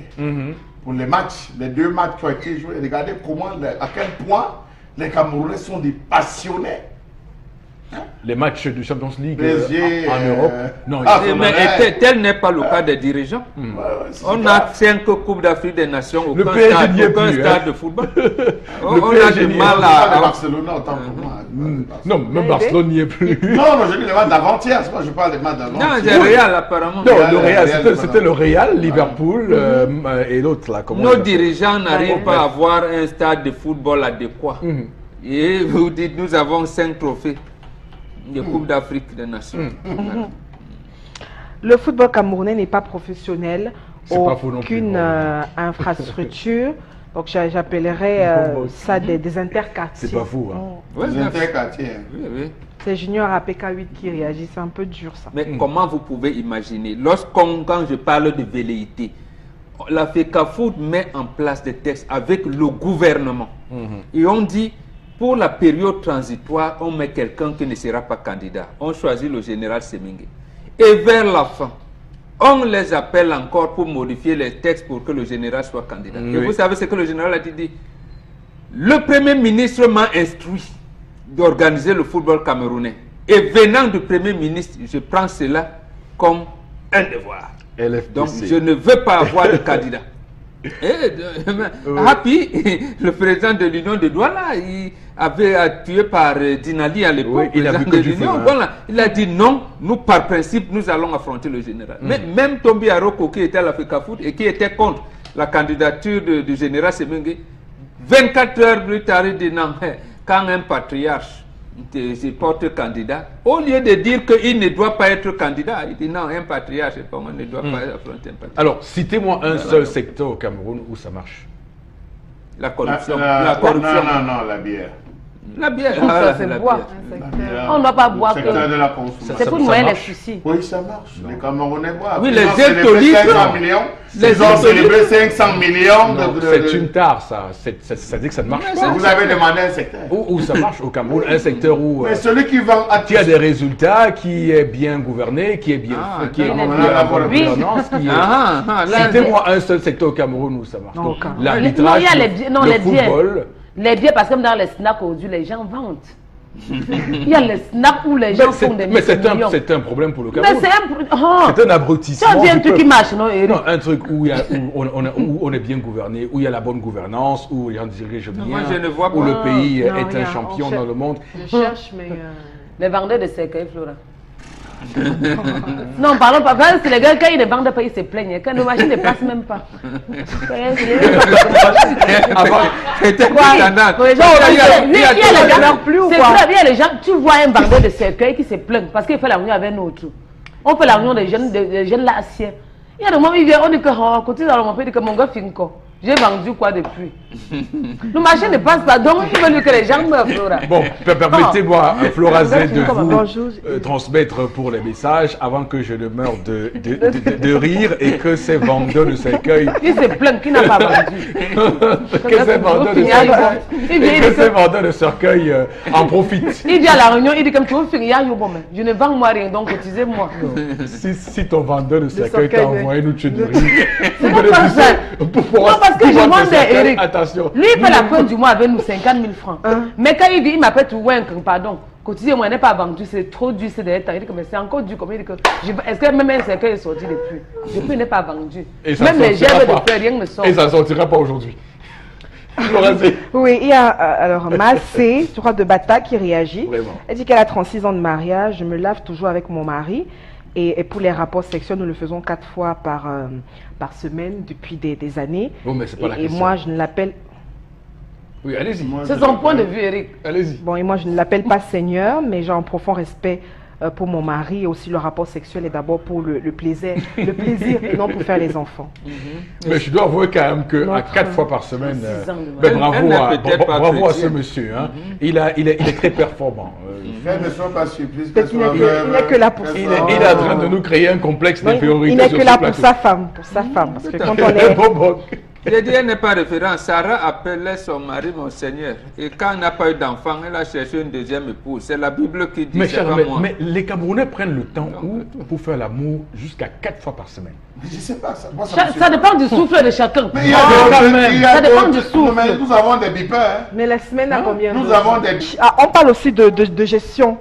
Pour les matchs, les deux matchs qui ont été joués, regardez à quel point les Camerounais sont des passionnés. Les matchs du Champions League en Europe. Non, mais tel n'est pas le cas des dirigeants. On a 5 Coupes d'Afrique des Nations, aucun stade de football. On a du mal à Barcelone autant pour moi. Non, même Barcelone n'y est plus. Non, je dis les matchs d'avant-hier. Moi, je parle des matchs d'avant-hier. Non, c'est Real apparemment. Non, le Real, c'était le Real, Liverpool et l'autre là. Nos dirigeants n'arrivent pas à avoir un stade de football adéquat. Et vous dites, nous avons 5 trophées. De Coupe d'Afrique des Nations. Le football camerounais n'est pas professionnel, aucune infrastructure. Donc j'appellerais ça des interquartiers. C'est pas fou. Hein. Des interquartiers. Oui. C'est Junior APK8 qui réagit, c'est un peu dur ça. Mais comment vous pouvez imaginer, quand je parle de velléité, la FECAFOOT met en place des textes avec le gouvernement. Et on dit, pour la période transitoire, on met quelqu'un qui ne sera pas candidat. On choisit le général Semingue. Et vers la fin, on les appelle encore pour modifier les textes pour que le général soit candidat. Et vous savez ce que le général a dit? Le Premier ministre m'a instruit d'organiser le football camerounais. Et venant du Premier ministre, je prends cela comme un devoir. LFPC. Donc je ne veux pas avoir de candidat. Happy, le président de l'Union de Douala, il avait tué par Dinali à l'époque, il a dit non, nous par principe, nous allons affronter le général. Mais même Tombi Aroko qui était à la FECAFOOT et qui était contre la candidature du général Semengue, 24 heures plus tard, il dit non, quand un patriarche se porte candidat, au lieu de dire qu'il ne doit pas être candidat, il dit non, un patriarche, on ne doit pas affronter un patriarche. Alors, citez-moi un seul secteur au Cameroun où ça marche. La corruption. La corruption. Non, la bière. La bière. On ne doit pas boire. C'est pour noyer les soucis. Oui, ça marche. Les Camerounais boivent. Oui, les hectolitres. Ils ont célébré 500 millions. C'est une tare, ça. Ça dit que ça ne marche pas. Vous avez demandé un secteur. Où ça marche au Cameroun? Un secteur où mais celui qui vend qui a des résultats, qui est bien gouverné, qui est bien qui est la bonne gouvernance. Citez-moi un seul secteur au Cameroun où ça marche. L'arbitrage, le football. Les biens, parce que dans les snacks aujourd'hui, les gens vendent. Il y a les snacks où les gens font des millions. Mais c'est un problème pour le Cameroun. C'est un abrutissement. C'est un truc qui marche, non, Eric? Non, un truc où on est bien gouverné, où il y a la bonne gouvernance, où les gens dirigent bien, où le pays est un champion dans le monde. Je cherche, mais... Les vendeurs de cercueils, Flora. Non, parlons pas. C'est les gars, quand ils ne vendent pas, ils se plaignent. Quand nos machines ne passent même pas. C'était quoi? Il y a les gens, tu vois un vendeur de cercueil qui se plaint parce qu'il fait la réunion avec nous autres. On fait la réunion des jeunes là assieds. Il y a des moments où il vient, on dit que, on continue dans le monde, il dit que mon gars finit quoi. J'ai vendu quoi depuis? Le marché ne passe pas, donc il veut que les gens meurent, Flora. Bon, permettez-moi, Flora Z, de Bonjour. vous transmettre pour les messages avant que je ne meure de rire et que ces vendeurs de cercueils... Il se plaint qu'il n'a pas vendu. que ces vendeurs de cercueils en profitent. Il dit à la réunion, il dit comme tu veux finir, je ne vends moi rien, donc cotisez-moi. Si ton vendeur de cercueil t'a envoyé nous tuer de rire, C'est pas ça. Non, parce que je demande Eric. Attention. Lui, il fait la fin du mois avec nous 50 000 francs. Mais quand il dit, il m'appelle tout, ouais, pardon. Cotisez, moi, je n'ai pas vendu, c'est trop dur, c'est des temps. Il dit que c'est encore dur. Comme il dit que, est-ce que même un cercueil est sorti depuis? Depuis, il n'est pas vendu. Même les gerbes de fer, rien ne sort. Et ça ne sortira pas aujourd'hui. Oui, il y a alors Massé, je crois, de Bata qui réagit. Vraiment. Elle dit qu'elle a 36 ans de mariage, je me lave toujours avec mon mari. Et pour les rapports sexuels, nous le faisons 4 fois par semaine depuis des années. Bon, mais c'est pas la et question. moi, je ne l'appelle... Oui, allez-y. C'est son point de vue, Eric. Allez-y. Bon, et moi, je ne l'appelle pas Seigneur, mais j'ai un profond respect pour mon mari. Et aussi, le rapport sexuel est d'abord pour le plaisir et non pour faire les enfants. Mais je dois avouer quand même qu'à 4 fois par semaine, bravo à ce monsieur. Hein. Il est très performant. Qu'elles ne sont pas surprises. Il n'est que là pour ça. Il est en train de nous créer un complexe d'infériorité. Il n'est que là pour sa femme. Parce que quand on est... J'ai dit, elle n'est pas référence. Sarah appelait son mari mon Seigneur. Et quand elle n'a pas eu d'enfant, elle a cherché une deuxième épouse. C'est la Bible qui dit, c'est pas moi. Mais les Camerounais prennent le temps pour faire l'amour jusqu'à 4 fois par semaine. Mais je ne sais pas. Ça dépend du souffle de chacun. Mais ça dépend du souffle. Mais nous avons des bipeurs. Mais la semaine a combien? Nous avons des... On parle aussi de gestion.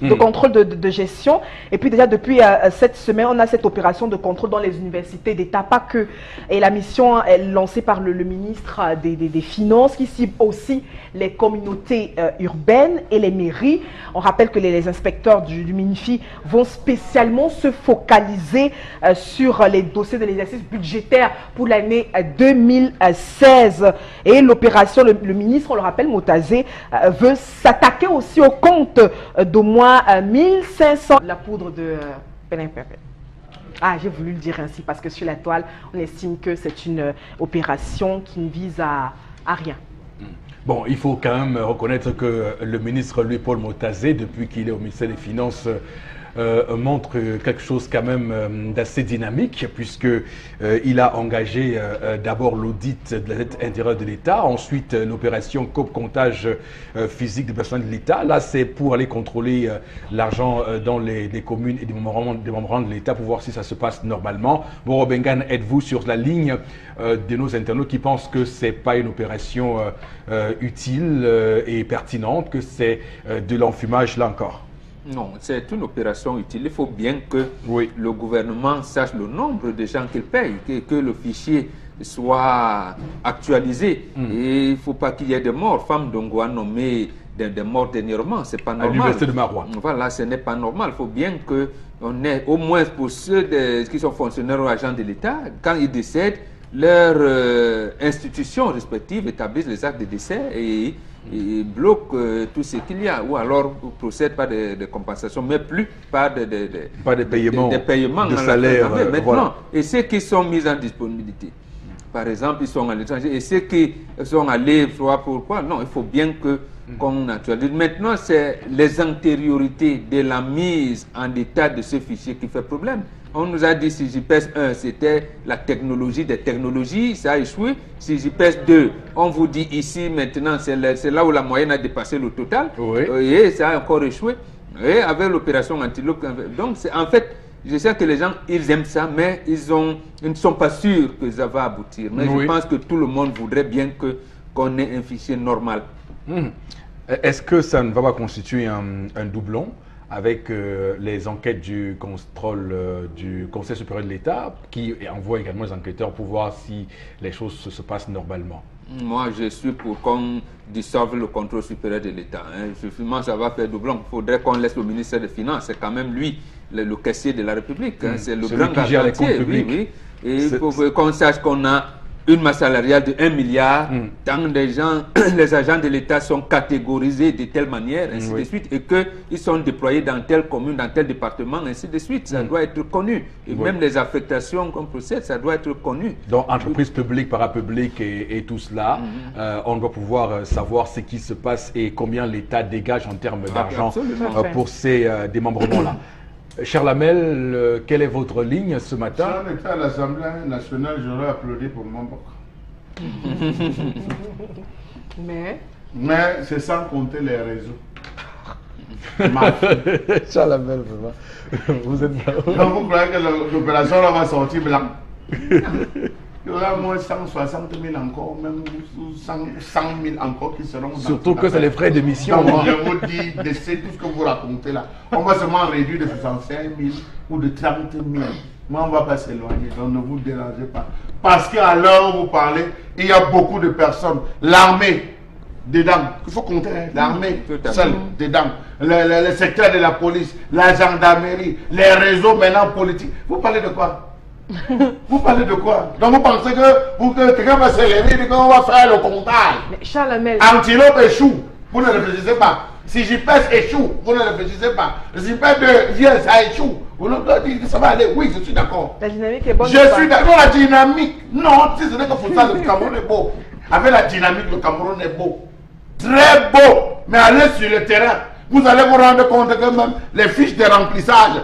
De contrôle de gestion. Et puis déjà depuis cette semaine, on a cette opération de contrôle dans les universités d'État, pas que. Et la mission est lancée par le ministre des Finances qui cible aussi les communautés urbaines et les mairies. On rappelle que les inspecteurs du MINFI vont spécialement se focaliser sur les dossiers de l'exercice budgétaire pour l'année 2016. Et l'opération, le ministre, on le rappelle, Motazé, veut s'attaquer aussi au compte d'au moins 1500. La poudre de Pénin-Pépé. Ah, j'ai voulu le dire ainsi parce que sur la toile, on estime que c'est une opération qui ne vise à rien. Bon, il faut quand même reconnaître que le ministre Louis-Paul Motazé, depuis qu'il est au ministère des Finances, montre quelque chose quand même d'assez dynamique, puisque il a engagé d'abord l'audit de la dette intérieure de l'État, ensuite l'opération comptage physique des personnels de l'État. Là, c'est pour aller contrôler l'argent dans les communes et des membrans de l'État pour voir si ça se passe normalement. Bon, Robengan, êtes-vous sur la ligne de nos internautes qui pensent que c'est pas une opération utile et pertinente, que c'est de l'enfumage là encore? Non, c'est une opération utile. Il faut bien que le gouvernement sache le nombre de gens qu'il paye, que le fichier soit actualisé. Et il ne faut pas qu'il y ait des morts. Femme Dongo a nommé des morts dernièrement, c'est pas normal. À l'université de Marois. Voilà, ce n'est pas normal. Il faut bien qu'on ait, au moins pour ceux qui sont fonctionnaires ou agents de l'État, quand ils décèdent, leurs institutions respectives établissent les actes de décès et bloquent tout ce qu'il y a, ou alors procèdent pas de compensation, mais plus pas de paiements de salaire. Maintenant, Voilà. et ceux qui sont mis en disponibilité, par exemple, ils sont à l'étranger, et ceux qui sont allés, pourquoi? Non, il faut bien qu'on actualise. Maintenant, c'est les antériorités de la mise en état de ce fichier qui fait problème. On nous a dit si JPS 1, c'était la technologie des technologies, ça a échoué. Si JPS 2, on vous dit ici maintenant, c'est là où la moyenne a dépassé le total. Et ça a encore échoué. Et avec l'opération Antilope. Donc, en fait, je sais que les gens, ils aiment ça, mais ils ne sont pas sûrs que ça va aboutir. Mais je pense que tout le monde voudrait bien qu'on ait un fichier normal. Est-ce que ça ne va pas constituer un doublon avec les enquêtes du contrôle du Conseil supérieur de l'État, qui envoie également les enquêteurs pour voir si les choses se passent normalement? Moi, je suis pour qu'on dissolve le contrôle supérieur de l'État. Justement, ça va faire doublon. Il faudrait qu'on laisse le ministère des Finances. C'est quand même lui, le caissier de la République. C'est le grand garantier. Et il faut qu'on sache qu'on a une masse salariale de 1 milliard, tant les agents de l'État sont catégorisés de telle manière, ainsi de suite, et qu'ils sont déployés dans telle commune, dans tel département, ainsi de suite. Ça doit être connu. Et même les affectations qu'on procède, ça doit être connu. Donc, entreprise publique, parapublique et tout cela, on doit pouvoir savoir ce qui se passe et combien l'État dégage en termes d'argent pour ces démembrements-là. Cher Lamel, quelle est votre ligne ce matin? Si on était à l'Assemblée nationale, j'aurais applaudi pour mon boc. Mais c'est sans compter les réseaux. Cher Lamel, vraiment. Vous êtes donc vous croyez que l'opération là va sortir blanc? Il y aura moins 160 000 encore, même 100 000 encore qui seront... Surtout que c'est les frais d'émission. Donc, je vous dis, de tout ce que vous racontez là, on va seulement réduire de 65 000 ou de 30 000. Moi, on ne va pas s'éloigner, donc ne vous dérangez pas. Parce qu'à l'heure où vous parlez, il y a beaucoup de personnes. L'armée, dedans, il faut compter, hein, l'armée seule, dedans. Le secteur de la police, la gendarmerie, les réseaux maintenant politiques. Vous parlez de quoi? Vous parlez de quoi? Donc vous pensez que quelqu'un va se lever et qu'on va faire le comptage? Mais Charles Lamel. Antilope échoue, vous ne réfléchissez pas. Si JPS échoue, vous ne réfléchissez pas. Si JPS vient, ça échoue. Vous ne pouvez dire que ça va aller. Oui, je suis d'accord. La dynamique est bonne. Je suis d'accord. La dynamique. Non, si ce n'est que pour ça, le Cameroun est beau. Avec la dynamique, le Cameroun est beau. Très beau. Mais allez sur le terrain. Vous allez vous rendre compte que même les fiches de remplissage,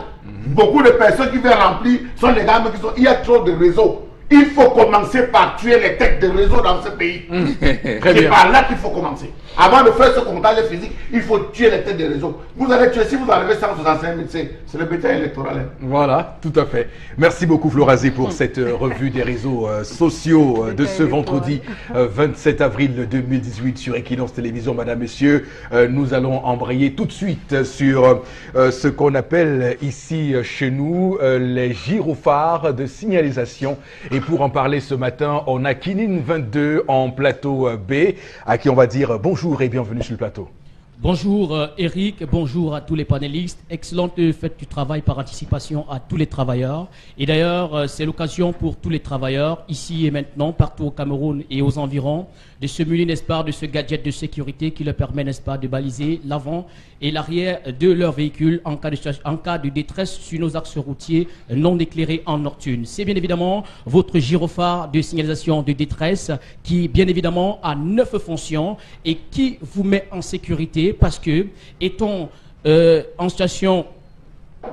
beaucoup de personnes qui viennent remplir sont des gars qui sont... Il y a trop de réseaux. Il faut commencer par tuer les têtes de réseau dans ce pays. C'est par là qu'il faut commencer. Avant de faire ce comptage physique, il faut tuer les têtes de réseau. Vous allez tuer, si vous arrivez 165 000, c'est le bétail électoral. Hein. Voilà, tout à fait. Merci beaucoup Florazé pour cette revue des réseaux sociaux de ce vendredi 27 avril 2018 sur Equinox Télévision. Madame, Messieurs, nous allons embrayer tout de suite sur ce qu'on appelle ici chez nous les gyrophares de signalisation. Et pour en parler ce matin, on a Kinine 22 en plateau B, à qui on va dire bonjour et bienvenue sur le plateau. Bonjour Eric, bonjour à tous les panélistes. Excellente fête du travail par anticipation à tous les travailleurs. Et d'ailleurs, c'est l'occasion pour tous les travailleurs, ici et maintenant, partout au Cameroun et aux environs, de se munir, n'est-ce pas, de ce gadget de sécurité qui leur permet, n'est-ce pas, de baliser l'avant et l'arrière de leur véhicule en cas de détresse sur nos axes routiers non éclairés en nocturne. C'est bien évidemment votre gyrophare de signalisation de détresse qui, bien évidemment, a 9 fonctions et qui vous met en sécurité parce que, étant en situation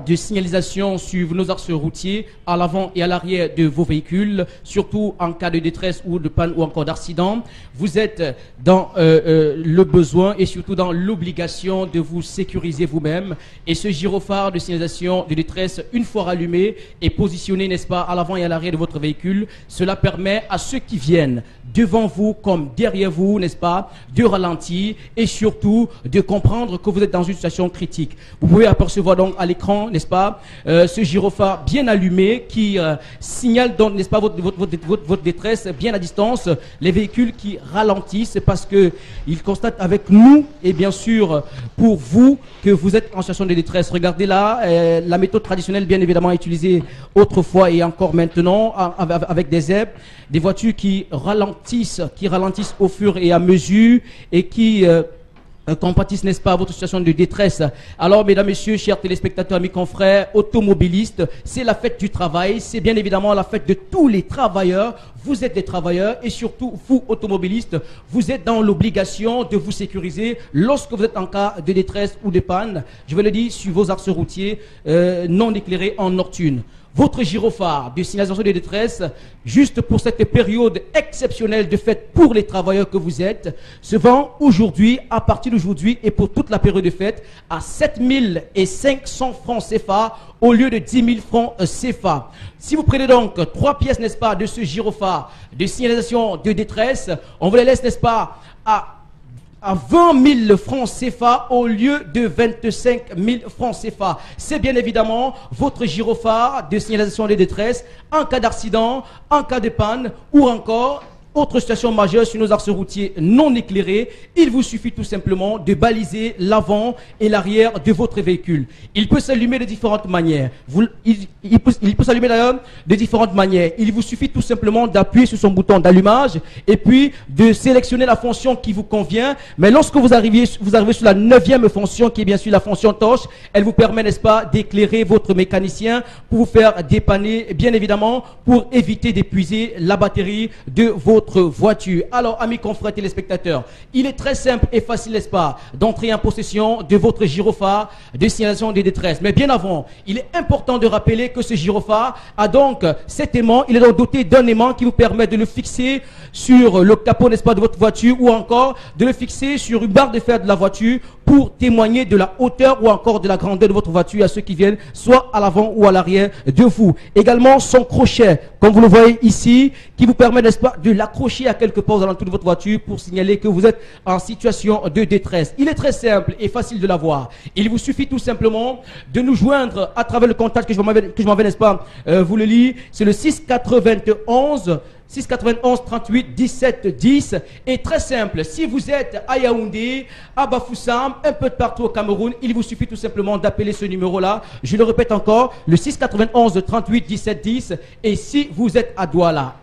de signalisation sur nos axes routiers à l'avant et à l'arrière de vos véhicules, surtout en cas de détresse ou de panne ou encore d'accident, vous êtes dans le besoin et surtout dans l'obligation de vous sécuriser vous-même. Et ce gyrophare de signalisation de détresse, une fois rallumé et positionné, n'est-ce pas, à l'avant et à l'arrière de votre véhicule, cela permet à ceux qui viennent devant vous comme derrière vous, n'est-ce pas, de ralentir et surtout de comprendre que vous êtes dans une situation critique. Vous pouvez apercevoir donc à l'écran, n'est-ce pas, ce gyrophare bien allumé qui signale donc, n'est-ce pas, votre détresse bien à distance, les véhicules qui ralentissent parce qu'ils constatent avec nous et bien sûr pour vous que vous êtes en situation de détresse. Regardez là, la méthode traditionnelle bien évidemment utilisée autrefois et encore maintenant avec des zèbres, des voitures qui ralentissent au fur et à mesure et qui compatissent, n'est-ce pas, à votre situation de détresse. Alors, mesdames, messieurs, chers téléspectateurs, amis confrères, automobilistes, c'est la fête du travail, c'est bien évidemment la fête de tous les travailleurs. Vous êtes des travailleurs et surtout, vous, automobilistes, vous êtes dans l'obligation de vous sécuriser lorsque vous êtes en cas de détresse ou de panne, je vais le dire, sur vos axes routiers non éclairés en nocturne. Votre gyrophare de signalisation de détresse, juste pour cette période exceptionnelle de fête pour les travailleurs que vous êtes, se vend aujourd'hui, à partir d'aujourd'hui et pour toute la période de fête, à 7 500 francs CFA au lieu de 10 000 francs CFA. Si vous prenez donc 3 pièces, n'est-ce pas, de ce gyrophare de signalisation de détresse, on vous les laisse, n'est-ce pas, à 20 000 francs CFA au lieu de 25 000 francs CFA. C'est bien évidemment votre gyrophare de signalisation de détresse en cas d'accident, en cas de panne ou encore autre situation majeure sur nos axes routiers non éclairés, il vous suffit tout simplement de baliser l'avant et l'arrière de votre véhicule. Il peut s'allumer de différentes manières. Il peut s'allumer d'ailleurs de différentes manières. Il vous suffit tout simplement d'appuyer sur son bouton d'allumage et puis de sélectionner la fonction qui vous convient. Mais lorsque vous arrivez sur la 9e fonction, qui est bien sûr la fonction torche, elle vous permet, n'est-ce pas, d'éclairer votre mécanicien pour vous faire dépanner, bien évidemment, pour éviter d'épuiser la batterie de votre voiture. Alors, amis confrères téléspectateurs, il est très simple et facile, n'est-ce pas, d'entrer en possession de votre gyrophare de signalisation de détresse. Mais bien avant, il est important de rappeler que ce gyrophare a donc cet aimant, il est donc doté d'un aimant qui vous permet de le fixer sur le capot, n'est-ce pas, de votre voiture, ou encore de le fixer sur une barre de fer de la voiture pour témoigner de la hauteur ou encore de la grandeur de votre voiture à ceux qui viennent soit à l'avant ou à l'arrière de vous. Également son crochet, comme vous le voyez ici, qui vous permet, n'est-ce pas, de l'accrocher à quelque part aux alentours de votre voiture pour signaler que vous êtes en situation de détresse. Il est très simple et facile de l'avoir. Il vous suffit tout simplement de nous joindre à travers le contact que je m'en vais, n'est-ce pas, vous le lis, c'est le 691 38 17 10. Et très simple, si vous êtes à Yaoundé, à Bafoussam, un peu de partout au Cameroun, il vous suffit tout simplement d'appeler ce numéro-là. Je le répète encore, le 691 38 17 10. Et si vous êtes à Douala,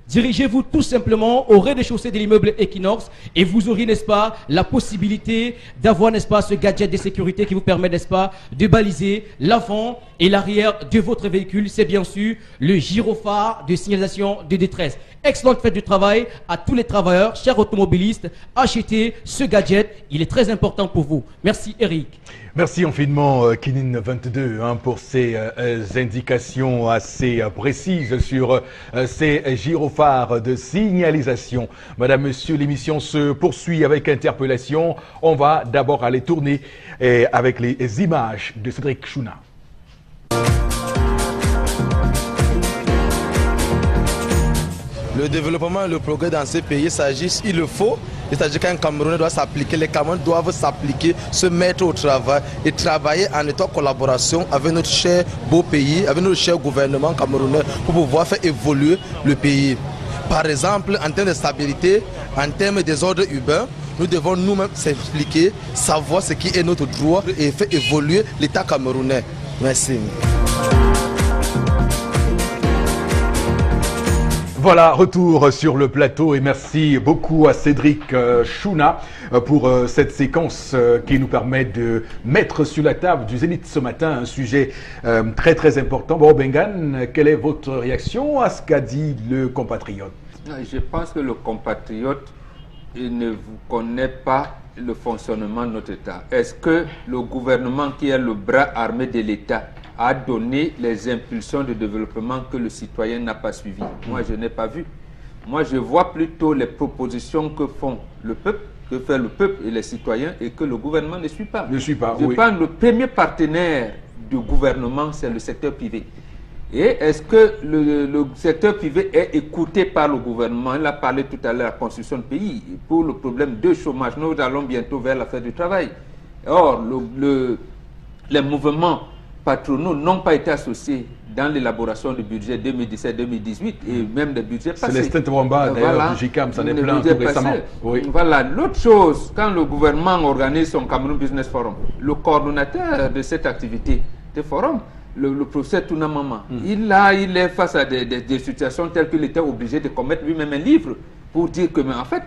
dirigez-vous tout simplement au rez-de-chaussée de l'immeuble Equinox et vous aurez, n'est-ce pas, la possibilité d'avoir, n'est-ce pas, ce gadget de sécurité qui vous permet, n'est-ce pas, de baliser l'avant et l'arrière de votre véhicule. C'est bien sûr le gyrophare de signalisation de détresse. Excellente fête du travail à tous les travailleurs, chers automobilistes. Achetez ce gadget, il est très important pour vous. Merci Eric. Merci infiniment Kinin22 pour ces indications assez précises sur ces gyrophares de signalisation. Madame, Monsieur, l'émission se poursuit avec interpellation. On va d'abord aller tourner avec les images de Cédric Chouna. Le développement et le progrès dans ces pays s'agissent, il le faut. C'est-à-dire qu'un Camerounais doit s'appliquer, les Camerounais doivent s'appliquer, se mettre au travail et travailler en étroite collaboration avec notre cher beau pays, avec notre cher gouvernement camerounais pour pouvoir faire évoluer le pays. Par exemple, en termes de stabilité, en termes des ordres urbains, nous devons nous-mêmes s'expliquer, savoir ce qui est notre droit et faire évoluer l'État camerounais. Merci. Voilà, retour sur le plateau et merci beaucoup à Cédric Chouna pour cette séquence qui nous permet de mettre sur la table du Zénith ce matin un sujet très très important. Bon, Bengan, quelle est votre réaction à ce qu'a dit le compatriote? Je pense que le compatriote ne vous connaît pas le fonctionnement de notre État. Est-ce que le gouvernement qui est le bras armé de l'État a donné les impulsions de développement que le citoyen n'a pas suivies? Moi, je n'ai pas vu. Moi, je vois plutôt les propositions que font le peuple, que fait le peuple et les citoyens et que le gouvernement ne suit pas. Ne suit pas, Je oui. pense que le premier partenaire du gouvernement, c'est le secteur privé. Et est-ce que le secteur privé est écouté par le gouvernement? Il a parlé tout à l'heure de la construction de pays. Pour le problème de chômage, nous allons bientôt vers la fête du travail. Or, les mouvements patronaux n'ont pas été associés dans l'élaboration du budget 2017-2018 et même des budgets passés. Célestin Twamba, d'ailleurs, du GICAM, ça n'est plein tout récemment. Oui. Voilà, l'autre chose, quand le gouvernement organise son Cameroun Business Forum, le coordonnateur de cette activité, de forum, le professeur Tounamama, il est face à des situations telles qu'il était obligé de commettre lui-même un livre pour dire que, mais en fait,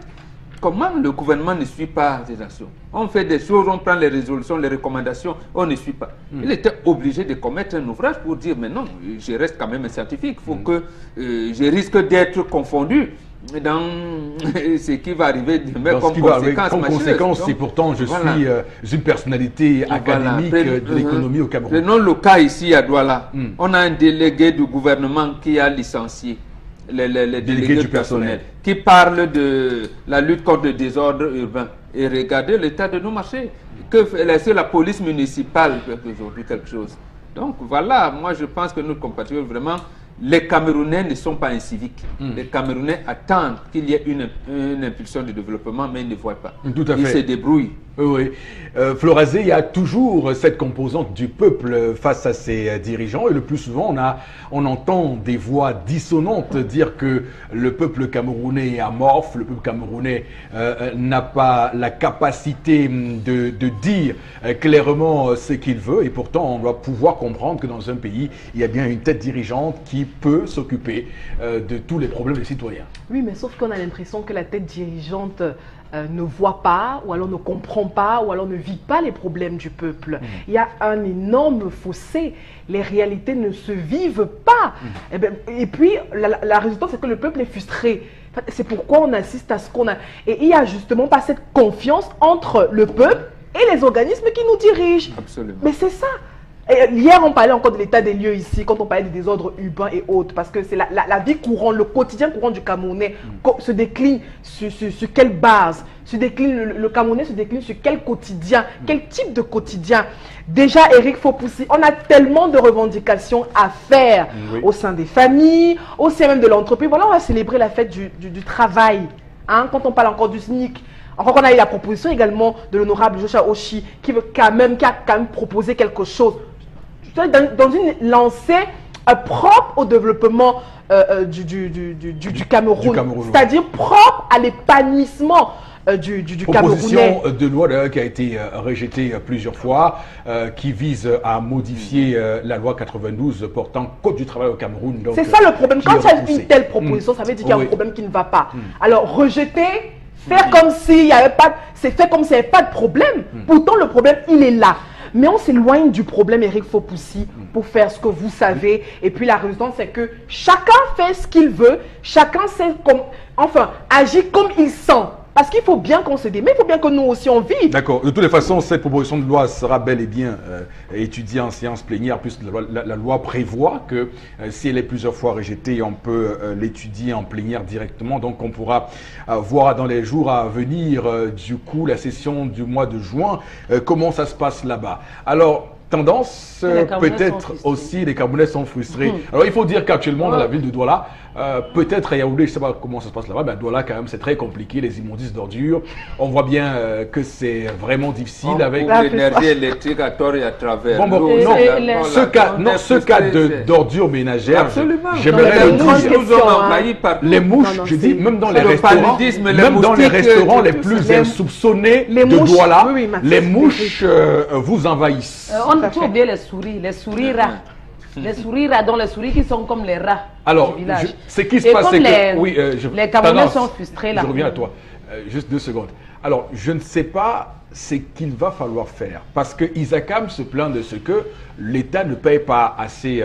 comment le gouvernement ne suit pas ces actions? On fait des choses, on prend les résolutions, les recommandations, on ne suit pas. Il était obligé de commettre un ouvrage pour dire, mais non, je reste quand même un scientifique, il faut que je risque d'être confondu dans ce qui va arriver demain comme conséquence. Et pourtant, je suis une personnalité académique de l'économie au Cameroun. Prenons le cas ici à Douala. On a un délégué du gouvernement qui a licencié les délégués du personnel, qui parle de la lutte contre le désordre urbain. Et regardez l'état de nos marchés. Que fait la police municipale aujourd'hui quelque chose? Donc voilà, moi je pense que nos compatriotes, vraiment, les Camerounais ne sont pas inciviques. Les Camerounais attendent qu'il y ait une impulsion de développement, mais ils ne voient pas. Tout à fait. Ils se débrouillent. Oui. Florazé, il y a toujours cette composante du peuple face à ses dirigeants et le plus souvent on entend des voix dissonantes dire que le peuple camerounais est amorphe, le peuple camerounais n'a pas la capacité de dire clairement ce qu'il veut et pourtant on doit pouvoir comprendre que dans un pays il y a bien une tête dirigeante qui peut s'occuper de tous les problèmes des citoyens. Oui, mais sauf qu'on a l'impression que la tête dirigeante ne voit pas, ou alors ne comprend pas, ou alors ne vit pas les problèmes du peuple. Il y a un énorme fossé. Les réalités ne se vivent pas. Et puis, la résultante, c'est que le peuple est frustré. C'est pourquoi on assiste à ce qu'on a. Et il n'y a justement pas cette confiance entre le peuple et les organismes qui nous dirigent. Absolument. Mais c'est ça. Et hier, on parlait encore de l'état des lieux ici, quand on parlait des désordres urbains et autres, parce que c'est la vie courante, le quotidien courant du Camerounais se décline sur quelle base le Camerounais se décline sur quel quotidien, quel type de quotidien. Déjà, Eric Fopoussi, on a tellement de revendications à faire au sein des familles, au sein même de l'entreprise. Voilà, on va célébrer la fête du travail, hein, quand on parle encore du SNIC. Encore qu'on a eu la proposition également de l'honorable Joshua Oshi, qui a quand même proposé quelque chose. Dans une lancée propre au développement du Cameroun, c'est-à-dire propre à l'épanouissement du proposition Camerounais. de loi qui a été rejetée plusieurs fois, qui vise à modifier la loi 92 portant Code du travail au Cameroun. C'est ça le problème. Quand il y a une telle proposition, ça veut dire qu'il y a un problème qui ne va pas. Alors rejeter, faire comme s'il n'y avait pas, c'est fait comme s'il n'y avait pas de problème. Pourtant le problème il est là. Mais on s'éloigne du problème, Eric Fopoussi, pour faire ce que vous savez. Et puis la résultante, c'est que chacun fait ce qu'il veut, chacun sait agit comme il sent. Parce qu'il faut bien qu'on se dise, mais il faut bien que nous aussi on vive. D'accord. De toutes les façons, cette proposition de loi sera bel et bien étudiée en séance plénière, puisque la loi prévoit que si elle est plusieurs fois rejetée, on peut l'étudier en plénière directement. Donc on pourra voir dans les jours à venir, du coup, la session du mois de juin, comment ça se passe là-bas. Alors, tendance, peut-être aussi, les Camerounais sont frustrés. Alors il faut dire qu'actuellement, dans la ville de Douala, peut-être à Yaoundé, je ne sais pas comment ça se passe là-bas, mais à Douala, quand même, c'est très compliqué, les immondices d'ordures. On voit bien que c'est vraiment difficile avec l'énergie électrique à tort et à travers. Ce cas d'ordures ménagères, j'aimerais le dire. Les mouches, je dis, même dans les restaurants, les plus insoupçonnés de Douala, les mouches vous envahissent. On a oublié les souris rats. Les souris rats, dont les souris qui sont comme les rats du village. Ce qui se passe, c'est que les Camerounais sont frustrés là. Je reviens à toi, juste 2 secondes. Alors, je ne sais pas ce qu'il va falloir faire, parce que Isakam se plaint de ce que l'État ne paye pas assez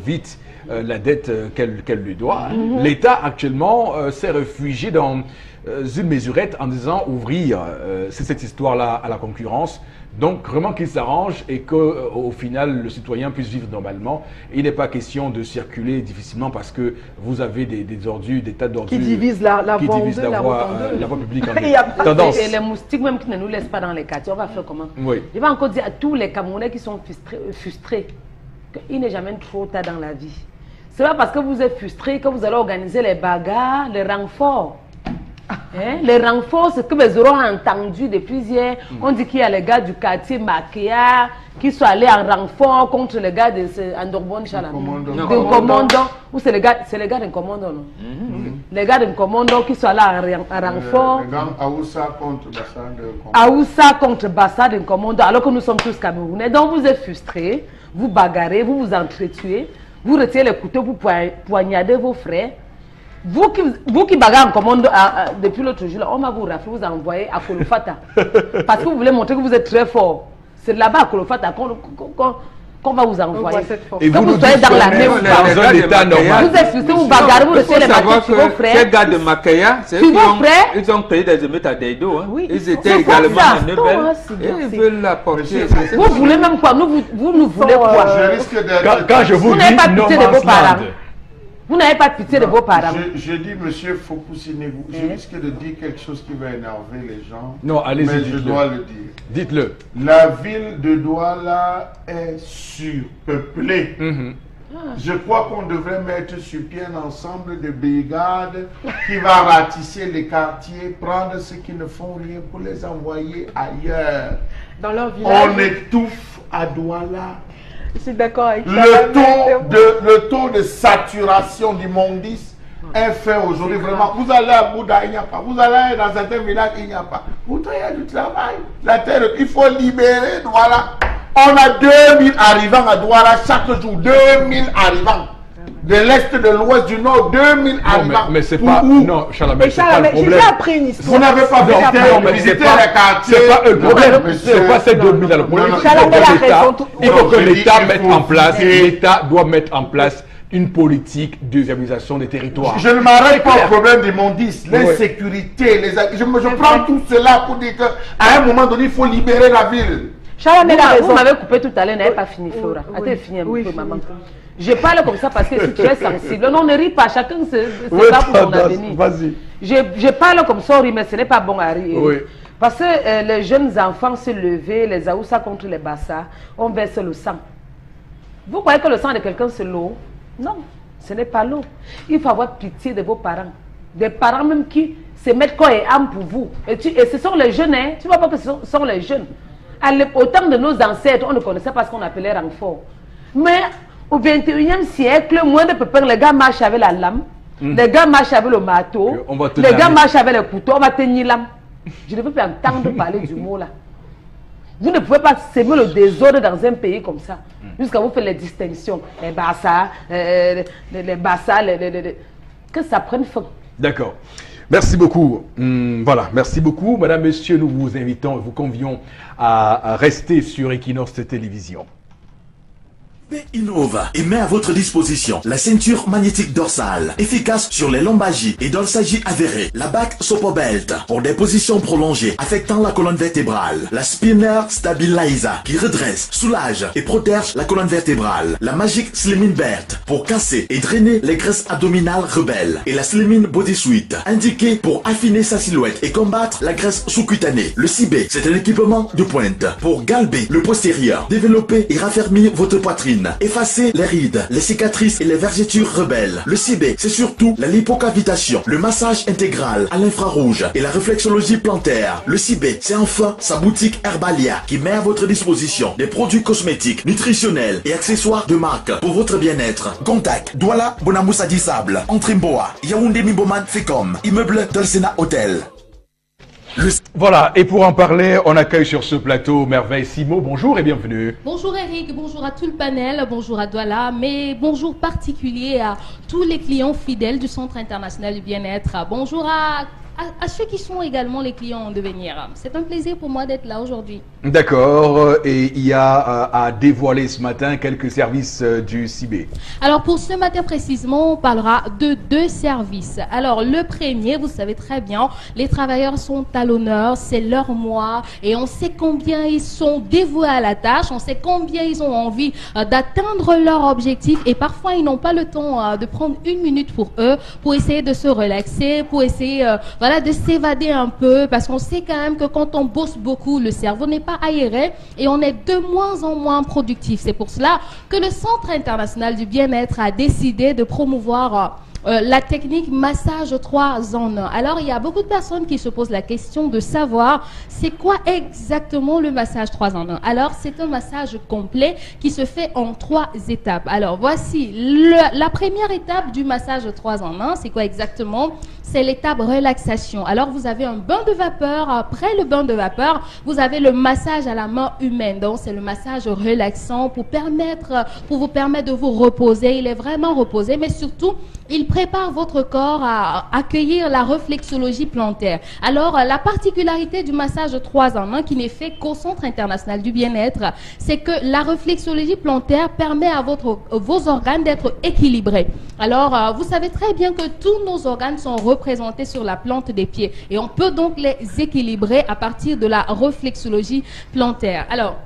vite la dette qu'elle lui doit. L'État, actuellement, s'est réfugié dans une mesurette en disant ouvrir cette histoire-là à la concurrence. Donc, vraiment qu'il s'arrange et qu'au final, le citoyen puisse vivre normalement. Il n'est pas question de circuler difficilement parce que vous avez des ordures, des tas d'ordures qui divisent la voie publique en deux. Tendance. Et les moustiques même qui ne nous laissent pas dans les quartiers, on va faire comment? Oui. Je vais encore dire à tous les Camerounais qui sont frustrés qu'il n'est jamais trop tard dans la vie. C'est pas parce que vous êtes frustrés que vous allez organiser les bagarres, les renforts. Les renforts, ce que mes euros ont entendu depuis hier, on dit qu'il y a les gars du quartier Makéa qui sont allés en renfort contre les gars de Andorbon Commandant. Ou c'est les gars d'un commandant, non? Les gars d'un commandant qui sont allés en renfort. Les gars Aoussa contre Bassa de commandant. Aoussa contre Bassa d'un commandant, alors que nous sommes tous Camerounais. Donc vous êtes frustrés, vous bagarrez, vous vous entretuez, vous retirez les couteaux pour poignarder vos frères. Vous qui bagarrez en commande depuis l'autre jour, on va vous rafler, vous envoyer à Kolofata. Parce que vous voulez montrer que vous êtes très fort. C'est là-bas à Kolofata qu'on va vous envoyer. Et vous nous soyez dans la même dans un état normal. Vous êtes frustrés, vous bagarrez, vous recevez les maquettes sur vos frères. Ces gars de Makaya, ils ont créé des émeutes à Deido. Ils étaient également à Nebel. Ils veulent la porter. Vous voulez même quoi? Vous nous voulez quoi? Quand je vous dis no man's land. Vous n'avez pas pitié de vos parents. Je dis, monsieur Fopoussi Negou, je risque de dire quelque chose qui va énerver les gens. Non, allez-y, mais je dois le dire. Dites-le. La ville de Douala est surpeuplée. Je crois qu'on devrait mettre sur pied un ensemble de brigades qui va ratisser les quartiers, prendre ceux qui ne font rien pour les envoyer ailleurs. Dans leur village. On étouffe à Douala. Je suis d'accord avec ça. Le taux de saturation d'immondices est fait aujourd'hui vraiment. Vous allez à Bouddha, il n'y a pas. Vous allez dans certains villages, il n'y a pas. Pourtant, il y a du travail. La terre, il faut libérer Douala. On a 2000 arrivants à Douala chaque jour. 2000 arrivants. De l'Est, de l'Ouest, du Nord, 2000 arrivants. Mais c'est pas... Non, Chalamel, c'est pas le problème. J'ai appris une histoire. Vous n'avez pas visité les quartiers. C'est pas un problème. C'est pas ces 2000 le problème. Il faut que l'État mette en place, l'État doit mettre en place une politique de viabilisation des territoires. Je ne m'arrête pas au problème des mondices, l'insécurité, je prends tout cela pour dire qu'à un moment donné, il faut libérer la ville. Vous m'avez coupé tout à l'heure, n'avez pas fini, Flora. Attends, fini un peu, maman. Je parle comme ça parce que si tu es sensible, non, ne ris pas, chacun c'est là pour son avenir. Vas-y. Je parle comme ça, mais ce n'est pas bon à rire. Oui. Parce que les jeunes enfants se levaient, les Aoussa contre les Bassa, on verse le sang. Vous croyez que le sang de quelqu'un c'est l'eau? Non, ce n'est pas l'eau. Il faut avoir pitié de vos parents. Des parents même qui se mettent corps et âme pour vous. Et ce sont les jeunes, hein? Tu ne vois pas que ce sont les jeunes. Au temps de nos ancêtres, on ne connaissait pas ce qu'on appelait renfort. Mais au 21e siècle, moins de pépins, les gars marchent avec la lame, les gars marchent avec le marteau, les gars marchent avec le couteau, on va tenir l'âme. Je ne veux plus entendre parler du mot là. Vous ne pouvez pas semer le désordre dans un pays comme ça. Jusqu'à vous faire les distinctions. Les Bassa, les Bassa, que ça prenne fin. D'accord. Merci beaucoup. Voilà, merci beaucoup. Madame, Monsieur, nous vous invitons, vous convions à rester sur Equinox Télévision. Innova et met à votre disposition la ceinture magnétique dorsale, efficace sur les lombalgies et dorsalgies avérées, la back Sopobelt pour des positions prolongées affectant la colonne vertébrale, la Spinner Stabilizer qui redresse, soulage et protège la colonne vertébrale, la Magic Slimming Belt pour casser et drainer les graisses abdominales rebelles et la Slimming Body Suite indiquée pour affiner sa silhouette et combattre la graisse sous-cutanée. Le CIB, c'est un équipement de pointe pour galber le postérieur, développer et raffermir votre poitrine, effacer les rides, les cicatrices et les vergetures rebelles. Le CIB, c'est surtout la lipocavitation, le massage intégral à l'infrarouge et la réflexologie plantaire. Le CIB, c'est enfin sa boutique Herbalia qui met à votre disposition des produits cosmétiques, nutritionnels et accessoires de marque pour votre bien-être. Contact Douala Bonamoussa Sable, Entrimboa, Yaoundé Mimboman Fécom, immeuble Dolcena Hotel. Voilà, et pour en parler, on accueille sur ce plateau Merveille Simo. Bonjour et bienvenue. Bonjour Eric, bonjour à tout le panel, bonjour à Douala, mais bonjour particulier à tous les clients fidèles du Centre international du bien-être. Bonjour à ceux qui sont également les clients en devenir. C'est un plaisir pour moi d'être là aujourd'hui. D'accord, et il y a à dévoiler ce matin quelques services du CIB. Alors pour ce matin précisément, on parlera de 2 services. Alors le premier, vous savez très bien, les travailleurs sont à l'honneur, c'est leur mois et on sait combien ils sont dévoués à la tâche, on sait combien ils ont envie d'atteindre leur objectif et parfois ils n'ont pas le temps de prendre 1 minute pour eux, pour essayer de se relaxer, pour essayer de s'évader un peu, parce qu'on sait quand même que quand on bosse beaucoup, le cerveau n'est pas aéré et on est de moins en moins productif. C'est pour cela que le Centre international du bien-être a décidé de promouvoir la technique massage 3 en 1. Alors, il y a beaucoup de personnes qui se posent la question de savoir c'est quoi exactement le massage 3 en 1. Alors, c'est un massage complet qui se fait en 3 étapes. Alors, voici la première étape du massage 3 en 1. C'est quoi exactement? C'est l'étape relaxation. Alors, vous avez un bain de vapeur. Après le bain de vapeur, vous avez le massage à la main humaine. Donc, c'est le massage relaxant pour vous permettre de vous reposer. Il est vraiment reposé, mais surtout, il prépare votre corps à accueillir la réflexologie plantaire. Alors, la particularité du massage 3 en 1 qui n'est fait qu'au Centre international du bien-être, c'est que la réflexologie plantaire permet à vos organes d'être équilibrés. Alors, vous savez très bien que tous nos organes sont représentés sur la plante des pieds et on peut donc les équilibrer à partir de la réflexologie plantaire. Alors,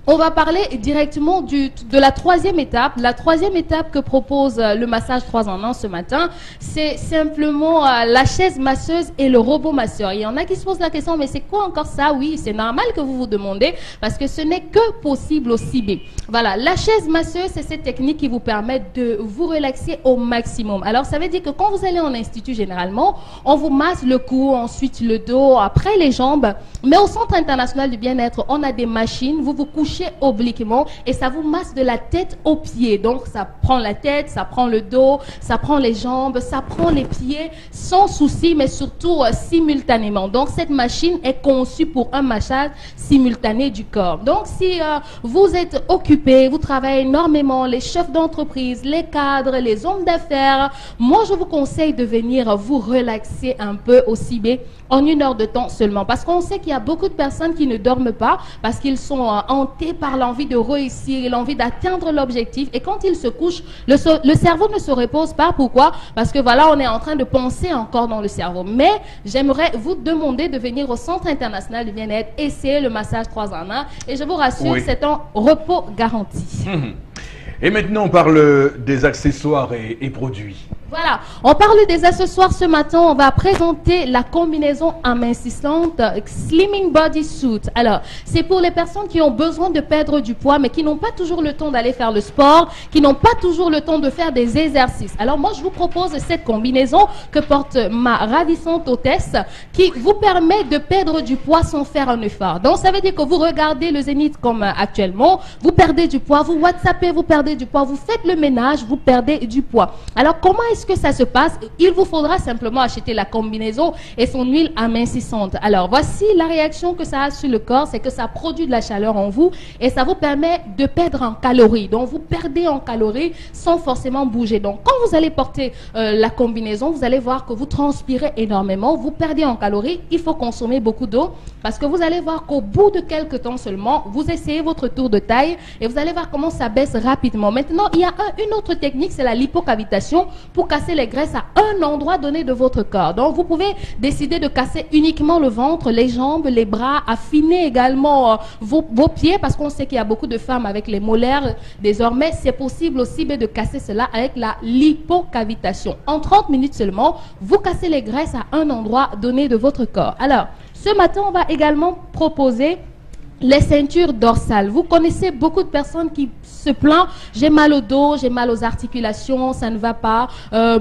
On va parler directement de la troisième étape. La troisième étape que propose le massage 3 en 1 ce matin, c'est simplement la chaise masseuse et le robot masseur. Il y en a qui se posent la question, mais c'est quoi encore ça? Oui, c'est normal que vous vous demandez, parce que ce n'est que possible au CIB. Voilà, la chaise masseuse, c'est cette technique qui vous permet de vous relaxer au maximum. Alors, ça veut dire que quand vous allez en institut, généralement, on vous masse le cou, ensuite le dos, après les jambes. Mais au Centre international du bien-être, on a des machines, vous vous couchez obliquement et ça vous masse de la tête aux pieds. Donc ça prend la tête, ça prend le dos, ça prend les jambes, ça prend les pieds sans souci, mais surtout simultanément. Donc cette machine est conçue pour un massage simultané du corps. Donc si vous êtes occupé, vous travaillez énormément, les chefs d'entreprise, les cadres, les hommes d'affaires, moi je vous conseille de venir vous relaxer un peu au CIB en 1 heure de temps seulement. Parce qu'on sait qu'il y a beaucoup de personnes qui ne dorment pas parce qu'ils sont hantés par l'envie de réussir, l'envie d'atteindre l'objectif. Et quand ils se couchent, le cerveau ne se repose pas. Pourquoi? Parce que voilà, on est en train de penser encore dans le cerveau. Mais j'aimerais vous demander de venir au Centre international du bien-être, essayer le massage 3 en 1. Et je vous rassure, oui, c'est un repos garanti. Et maintenant, on parle des accessoires et produits. Voilà, on parle des accessoires ce matin. On va présenter la combinaison amincissante Slimming Body Suit. Alors, c'est pour les personnes qui ont besoin de perdre du poids, mais qui n'ont pas toujours le temps d'aller faire le sport, qui n'ont pas toujours le temps de faire des exercices. Alors, moi, je vous propose cette combinaison que porte ma ravissante hôtesse, qui vous permet de perdre du poids sans faire un effort. Donc, ça veut dire que vous regardez le Zénith comme actuellement, vous perdez du poids, vous WhatsAppez, vous perdez du poids, vous faites le ménage, vous perdez du poids. Alors, comment est-ce que ça se passe? Il vous faudra simplement acheter la combinaison et son huile amincissante. Alors, voici la réaction que ça a sur le corps, c'est que ça produit de la chaleur en vous et ça vous permet de perdre en calories. Donc, vous perdez en calories sans forcément bouger. Donc, quand vous allez porter la combinaison, vous allez voir que vous transpirez énormément, vous perdez en calories. Il faut consommer beaucoup d'eau parce que vous allez voir qu'au bout de quelques temps seulement, vous essayez votre tour de taille et vous allez voir comment ça baisse rapidement. Maintenant, il y a une autre technique, c'est la lipocavitation pour casser les graisses à un endroit donné de votre corps. Donc, vous pouvez décider de casser uniquement le ventre, les jambes, les bras, affiner également vos pieds, parce qu'on sait qu'il y a beaucoup de femmes avec les molaires. Désormais, c'est possible aussi de casser cela avec la lipocavitation. En 30 minutes seulement, vous cassez les graisses à un endroit donné de votre corps. Alors, ce matin, on va également proposer les ceintures dorsales. Vous connaissez beaucoup de personnes qui se plaignent, j'ai mal au dos, j'ai mal aux articulations, ça ne va pas.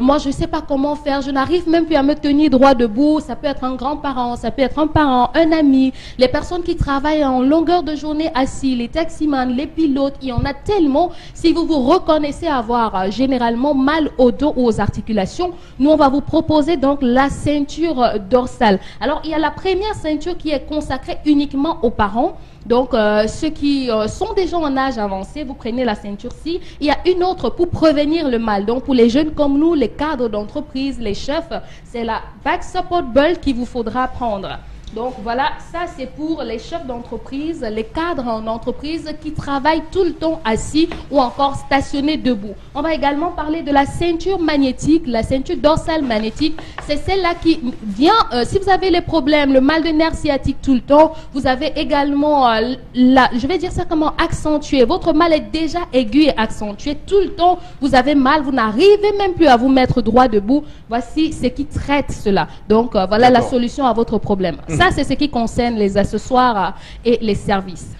Moi, je ne sais pas comment faire, je n'arrive même plus à me tenir droit debout. Ça peut être un grand-parent, ça peut être un parent, un ami. Les personnes qui travaillent en longueur de journée assis, les taximans, les pilotes, il y en a tellement. Si vous vous reconnaissez avoir généralement mal au dos ou aux articulations, nous, on va vous proposer donc la ceinture dorsale. Alors, il y a la première ceinture qui est consacrée uniquement aux parents. Donc, ceux qui sont déjà en âge avancé, vous prenez la ceinture-ci. Il y a une autre pour prévenir le mal. Donc, pour les jeunes comme nous, les cadres d'entreprise, les chefs, c'est la Back Support Belt qu'il vous faudra prendre. Donc voilà, ça c'est pour les chefs d'entreprise, les cadres en entreprise qui travaillent tout le temps assis ou encore stationnés debout. On va également parler de la ceinture magnétique, la ceinture dorsale magnétique. C'est celle-là qui vient, si vous avez les problèmes, le mal de nerfs sciatiques tout le temps, vous avez également, je vais dire ça comment, accentué. Votre mal est déjà aigu et accentué. Tout le temps, vous avez mal, vous n'arrivez même plus à vous mettre droit debout. Voici ce qui traite cela. Donc voilà la solution à votre problème. Ça, c'est ce qui concerne les accessoires et les services.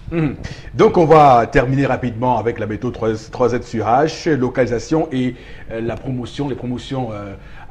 Donc, on va terminer rapidement avec la méthode 3Z sur H, localisation et les promotions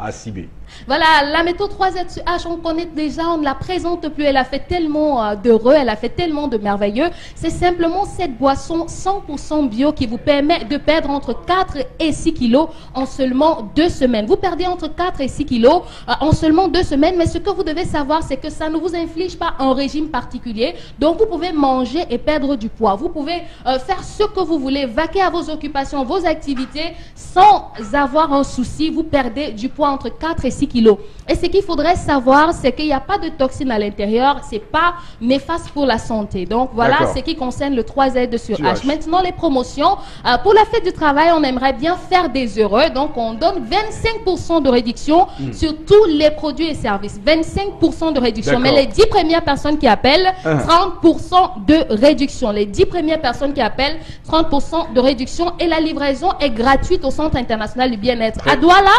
à CIB. Voilà, la méthode 3Z sur H, on connaît déjà, on ne la présente plus. Elle a fait tellement d'heureux, elle a fait tellement de merveilleux. C'est simplement cette boisson 100% bio qui vous permet de perdre entre 4 et 6 kilos en seulement 2 semaines. Vous perdez entre 4 et 6 kilos en seulement 2 semaines, mais ce que vous devez savoir, c'est que ça ne vous inflige pas un régime particulier. Donc, vous pouvez manger et perdre du poids. Vous pouvez faire ce que vous voulez, vaquer à vos occupations, vos activités, sans avoir un souci. Vous perdez du poids entre 4 et 6 kilos. Et ce qu'il faudrait savoir, c'est qu'il n'y a pas de toxines à l'intérieur, c'est pas néfaste pour la santé. Donc voilà ce qui concerne le 3Z sur H. Maintenant, les promotions. Pour la fête du travail, on aimerait bien faire des heureux. Donc on donne 25% de réduction sur tous les produits et services. 25% de réduction. Mais les 10 premières personnes qui appellent, 30% de réduction. Les 10 premières personnes qui appellent, 30% de réduction. Et la livraison est gratuite au Centre international du bien-être. À Douala,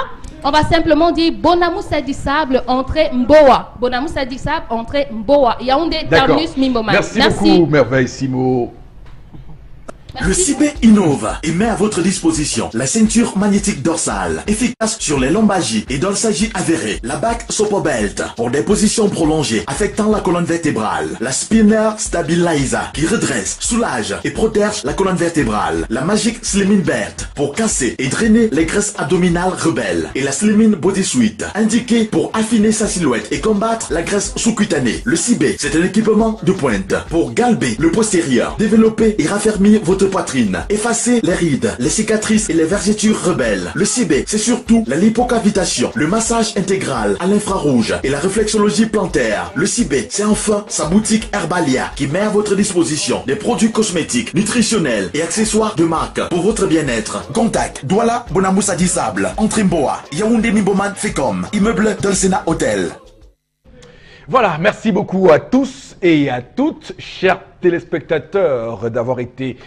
on va simplement dire Bonamoussa Sable, entrée Mboa. Bonamoussa Sable, entrée Mboa. Yaoundé, terminus Mimboman. Merci beaucoup, Merveille Simo. Le CIBE innove et met à votre disposition la ceinture magnétique dorsale, efficace sur les lombalgies et dorsalgies avérées, la back Sopobelt pour des positions prolongées affectant la colonne vertébrale, la Spinner Stabilizer qui redresse, soulage et protège la colonne vertébrale, la Magic Slimming Belt pour casser et drainer les graisses abdominales rebelles et la Slimming Body Suite indiquée pour affiner sa silhouette et combattre la graisse sous-cutanée. Le CIBE, c'est un équipement de pointe pour galber le postérieur, développer et raffermir votre poitrine, effacer les rides, les cicatrices et les vergetures rebelles. Le CIBE, c'est surtout la lipocavitation, le massage intégral à l'infrarouge et la réflexologie plantaire. Le CIBE, c'est enfin sa boutique Herbalia qui met à votre disposition des produits cosmétiques, nutritionnels et accessoires de marque pour votre bien-être. Contact Douala Bonamoussa Sable, entrée Mboa, Yaoundé Mimboman Fécom, immeuble Dolcena Hotel. Voilà, merci beaucoup à tous et à toutes, chers téléspectateurs, d'avoir été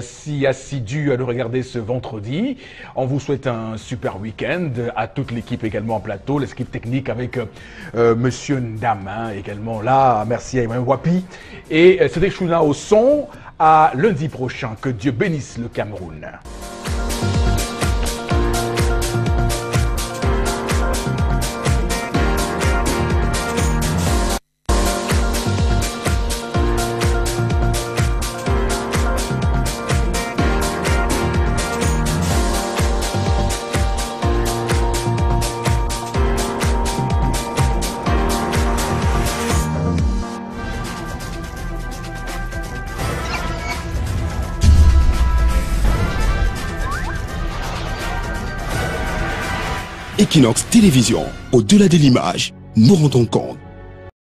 si assidus à nous regarder ce vendredi. On vous souhaite un super week-end, à toute l'équipe également en plateau, l'équipe technique avec Monsieur Ndama également là, merci à Emmanuel Wapi. Et c'était Chouna au son, à lundi prochain. Que Dieu bénisse le Cameroun. Equinox Télévision, au-delà de l'image, nous rendons compte